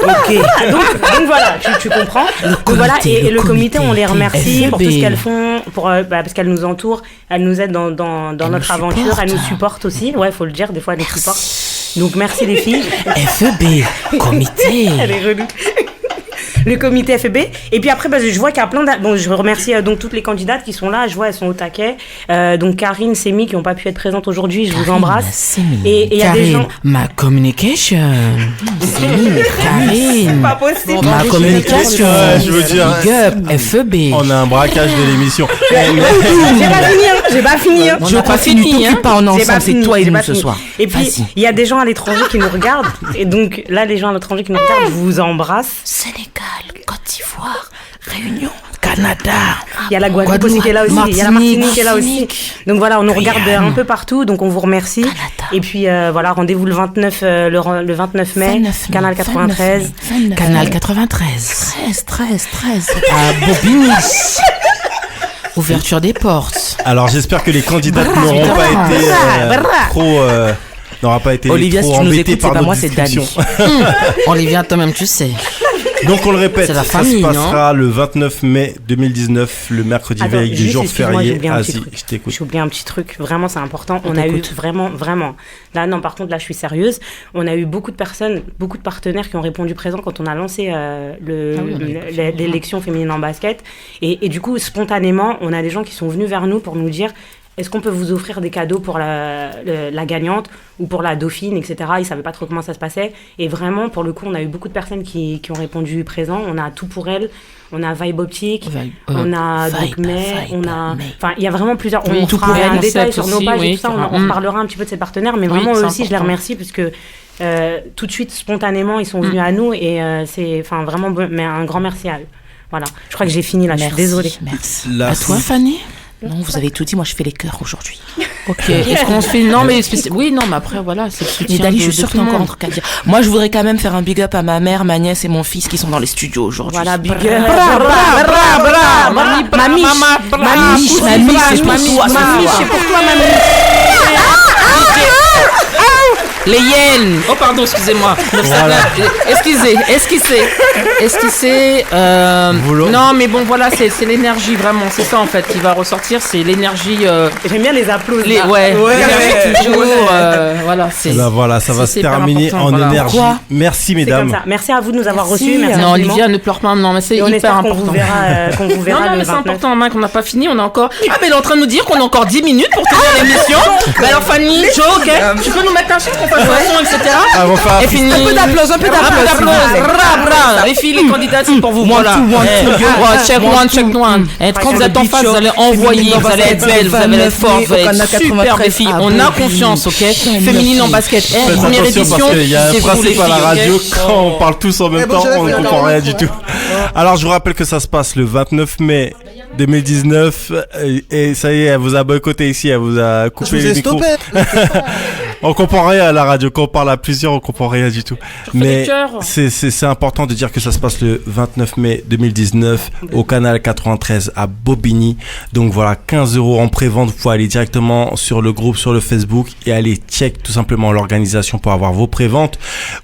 Ok. Donc voilà, tu comprends. Donc voilà, et le comité, on les remercie pour tout ce qu'elles font, parce qu'elles nous entourent, elles nous aident dans notre aventure, elles nous supportent aussi. Ouais, faut le dire, des fois elles nous supportent. Donc merci les filles. FEB, comité. Elle est relou. Le comité FEB. Et puis après, je vois qu'il y a plein bon, je remercie donc toutes les candidates qui sont là. Je vois, elles sont au taquet. Donc Karine, Sémi, qui n'ont pas pu être présentes aujourd'hui, je vous embrasse. Et il y a des gens. Ma communication. Karine. C'est pas possible. Ma communication. Je veux dire. Big up, FEB. On a un braquage de l'émission. J'ai pas fini. Je n'ai pas fini. T'occupe pas en ensemble, c'est toi et nous ce soir. Et puis, il y a des gens à l'étranger qui nous regardent. Et donc, là, les gens à l'étranger qui nous regardent, je vous embrasse. Sénégal, Côte d'Ivoire, Réunion, Canada. Il y a la Guadeloupe aussi qui est là aussi. Il y a la Martinique qui est là aussi. Donc voilà, on nous regarde un peu partout. Donc on vous remercie. Canada. Et puis voilà, rendez-vous le 29 mai, Canal 93. Canal 93. 13. À Bobigny. Ouverture des portes. Alors j'espère que les candidates n'auront pas été Olivia, trop si tu nous embêtées écoutes, par c'est pas nos moi, c'est Dani. discussions. Olivia, toi-même, tu sais. Donc on le répète, la famille, ça se passera le 29 mai 2019, le mercredi veille du jour férié. Je t'écoute. J'ai oublié un petit truc, vraiment c'est important. On a eu vraiment. Là, non, par contre, là je suis sérieuse. On a eu beaucoup de personnes, beaucoup de partenaires qui ont répondu présent quand on a lancé l'élection féminine en basket. Et du coup, spontanément, on a des gens qui sont venus vers nous pour nous dire: est-ce qu'on peut vous offrir des cadeaux pour la gagnante ou pour la dauphine, etc. Ils ne savaient pas trop comment ça se passait. Et vraiment, pour le coup, on a eu beaucoup de personnes qui ont répondu présent. On a Tout pour elle, on a Vibe Optique, on a Dogme, enfin, il y a vraiment plusieurs. Oui, on Tout fera pour elle, un détail sur nos pages et tout ça. On Mm. parlera un petit peu de ces partenaires, mais vraiment, eux aussi, je les remercie parce que tout de suite, spontanément, ils sont venus à nous et c'est vraiment mais un grand merci à eux. Voilà, je crois que j'ai fini là, je suis désolée. Merci. À toi, Fanny? Non, vous avez tout dit, moi je fais les cœurs aujourd'hui. Ok, est-ce qu'on se fait... Non, mais oui, non, mais après, voilà, c'est le soutien. Et Dali, je suis de sûre tout qu'il y a le encore un monde. truc à dire. Moi, je voudrais quand même faire un big up à ma mère, ma nièce et mon fils qui sont dans les studios aujourd'hui. Voilà, big up. Mamie, c'est pour toi, Et Les yens. Oh pardon, excusez-moi. Voilà. Esquisser. Non, mais bon, voilà, c'est l'énergie vraiment. C'est ça en fait qui va ressortir. C'est l'énergie. J'aime bien les applaudissements. L'énergie toujours. Voilà, c'est. Là, voilà, ça va se terminer en énergie. Pourquoi Merci mesdames. Merci à vous de nous avoir reçus. Merci Non, Olivia, ne pleure pas. Non, mais c'est hyper important. Qu'on vous verra non, le mais c'est 29. important, Mike, on n'a pas fini, on a encore. Ah, mais elle est en train de nous dire qu'on a encore 10 minutes pour tenir l'émission. Bah alors, Fanny, Joe, ok. Tu peux nous mettre un chiffre qu'on fasse le son, etc. Ah, Et fini. Un peu d'applaudissements. Les filles, les candidats, c'est pour vous. Voilà. Check one. Et quand vous êtes en face, vous allez envoyer, vous allez être belle, vous allez être forte, vous allez être super, les filles. On a confiance, ok. Féminine en basket. Première édition. Parce qu'il y a un principe à la radio, quand on parle tous en même temps, on ne comprend rien du tout. Alors, je vous rappelle que ça se passe le 29 mai 2019 et ça y est, elle vous a boycotté ici, elle vous a coupé les micros. On comprend rien à la radio, quand on parle à plusieurs, on comprend rien du tout. Mais c'est important de dire que ça se passe le 29 mai 2019 au canal 93 à Bobigny. Donc voilà, 15 € en pré-vente. Vous pouvez aller directement sur le groupe, sur le Facebook et aller check tout simplement l'organisation pour avoir vos pré-ventes,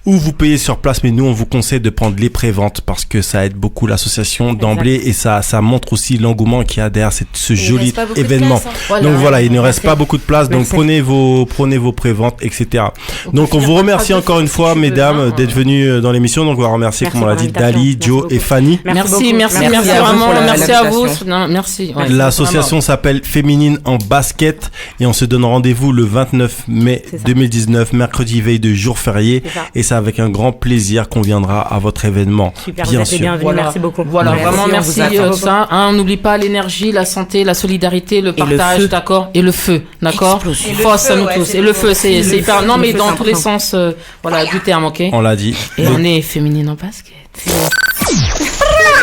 ou vous payez sur place. Mais nous, on vous conseille de prendre les pré-ventes parce que ça aide beaucoup l'association d'emblée et ça montre aussi l'engouement qu'il y a derrière ce joli événement. Donc voilà, il ne reste pas beaucoup de place. Donc prenez vos pré-ventes, etc. Donc on vous remercie encore une fois, mesdames, d'être venues dans l'émission. Donc on va remercier, comme on l'a dit, Dali, Joe et Fanny. Merci vraiment, merci à vous. Merci. L'association s'appelle Féminine en basket et on se donne rendez-vous le 29 mai 2019, mercredi veille de jour férié, et c'est avec un grand plaisir qu'on viendra à votre événement. Super, bien vous êtes bienvenus, merci beaucoup. Voilà, vraiment merci ça. On n'oublie pas l'énergie, la santé, la solidarité, le partage, d'accord, et le feu, d'accord. Force à nous tous. Et le feu, c'est hyper. Non, mais dans tous les sens, voilà, du terme, ok. On l'a dit. Et on est féminine en basket.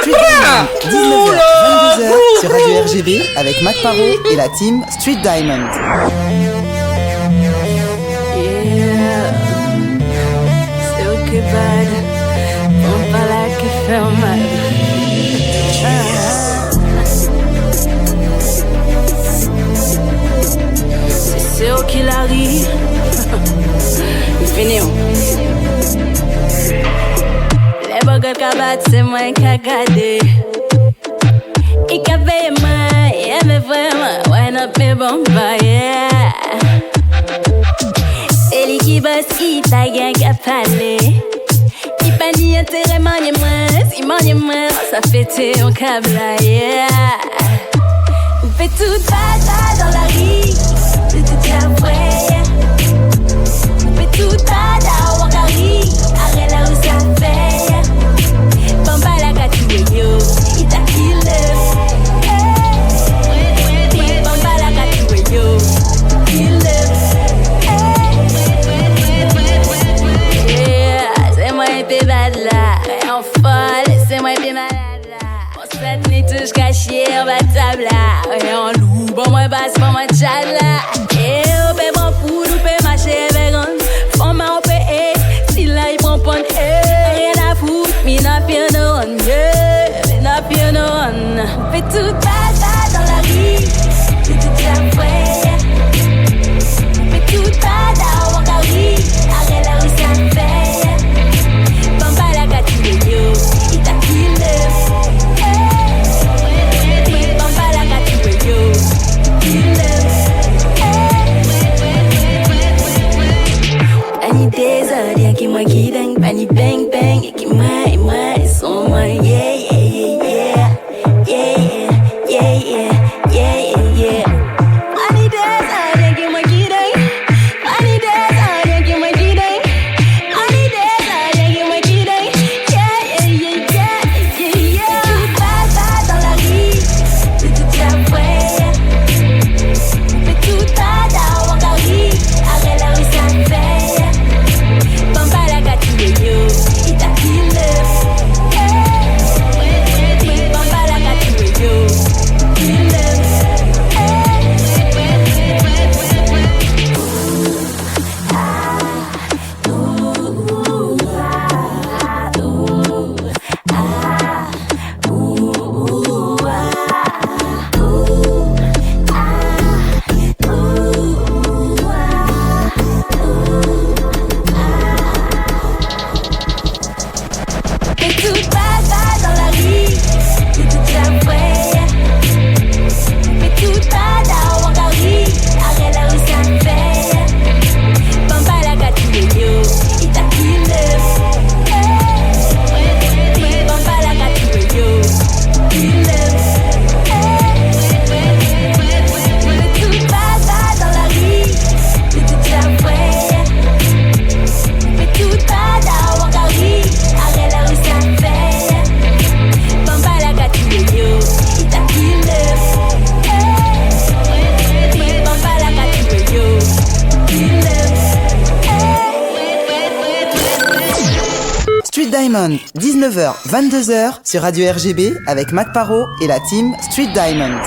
19h, 22h sur Radio RGB avec Mac Paro et la team Street Diamond. C'est eux qui l'arrivent. Fini. Les bagages qu'à c'est moi qui a gardé. Il a payé moi, il aime vraiment. Why not me bon yeah. C'est lui qui bosse, il t'a rien qu'à parler. Il pas ni intérêt, manie moins. Si manie moins, ça fait t'es en câble, yeah. On fait tout ça dans la rue. C'est tout après. On fait tout ça dans Wakari. Arrête là où ça fait. Bamba la gâtouille, yo. Il t'a killé. Bamba la gâtouille, yo. Killé. C'est moi un peu bad là. En folle, c'est moi un peu malade là. On se fait ni touche cachée, on va table là. Et on loue, bon moi basse, bon moi tchad là. Et on peut bon pour nous, peut marcher avec on. Font ma on peut si là il prend pon. Rien à foutre, me not feel no one, yeah. Me not feel no one. Fait tout ça dans la rue, c'est tout après. Fait tout ça dans Wakari. Arrête là où ça fait. Bamba la gâtouille, yo. Il t'a killé. Bamba la gâtouille, yo. Killé. Pani désordre, qui moi qui dingue. Pani bang bang, qui moi, son moi, yeah, yeah, yeah, yeah, yeah, yeah, yeah, yeah, yeah. Diamond, 19h, 22h sur Radio RGB avec Mac Parot et la team Street Diamond.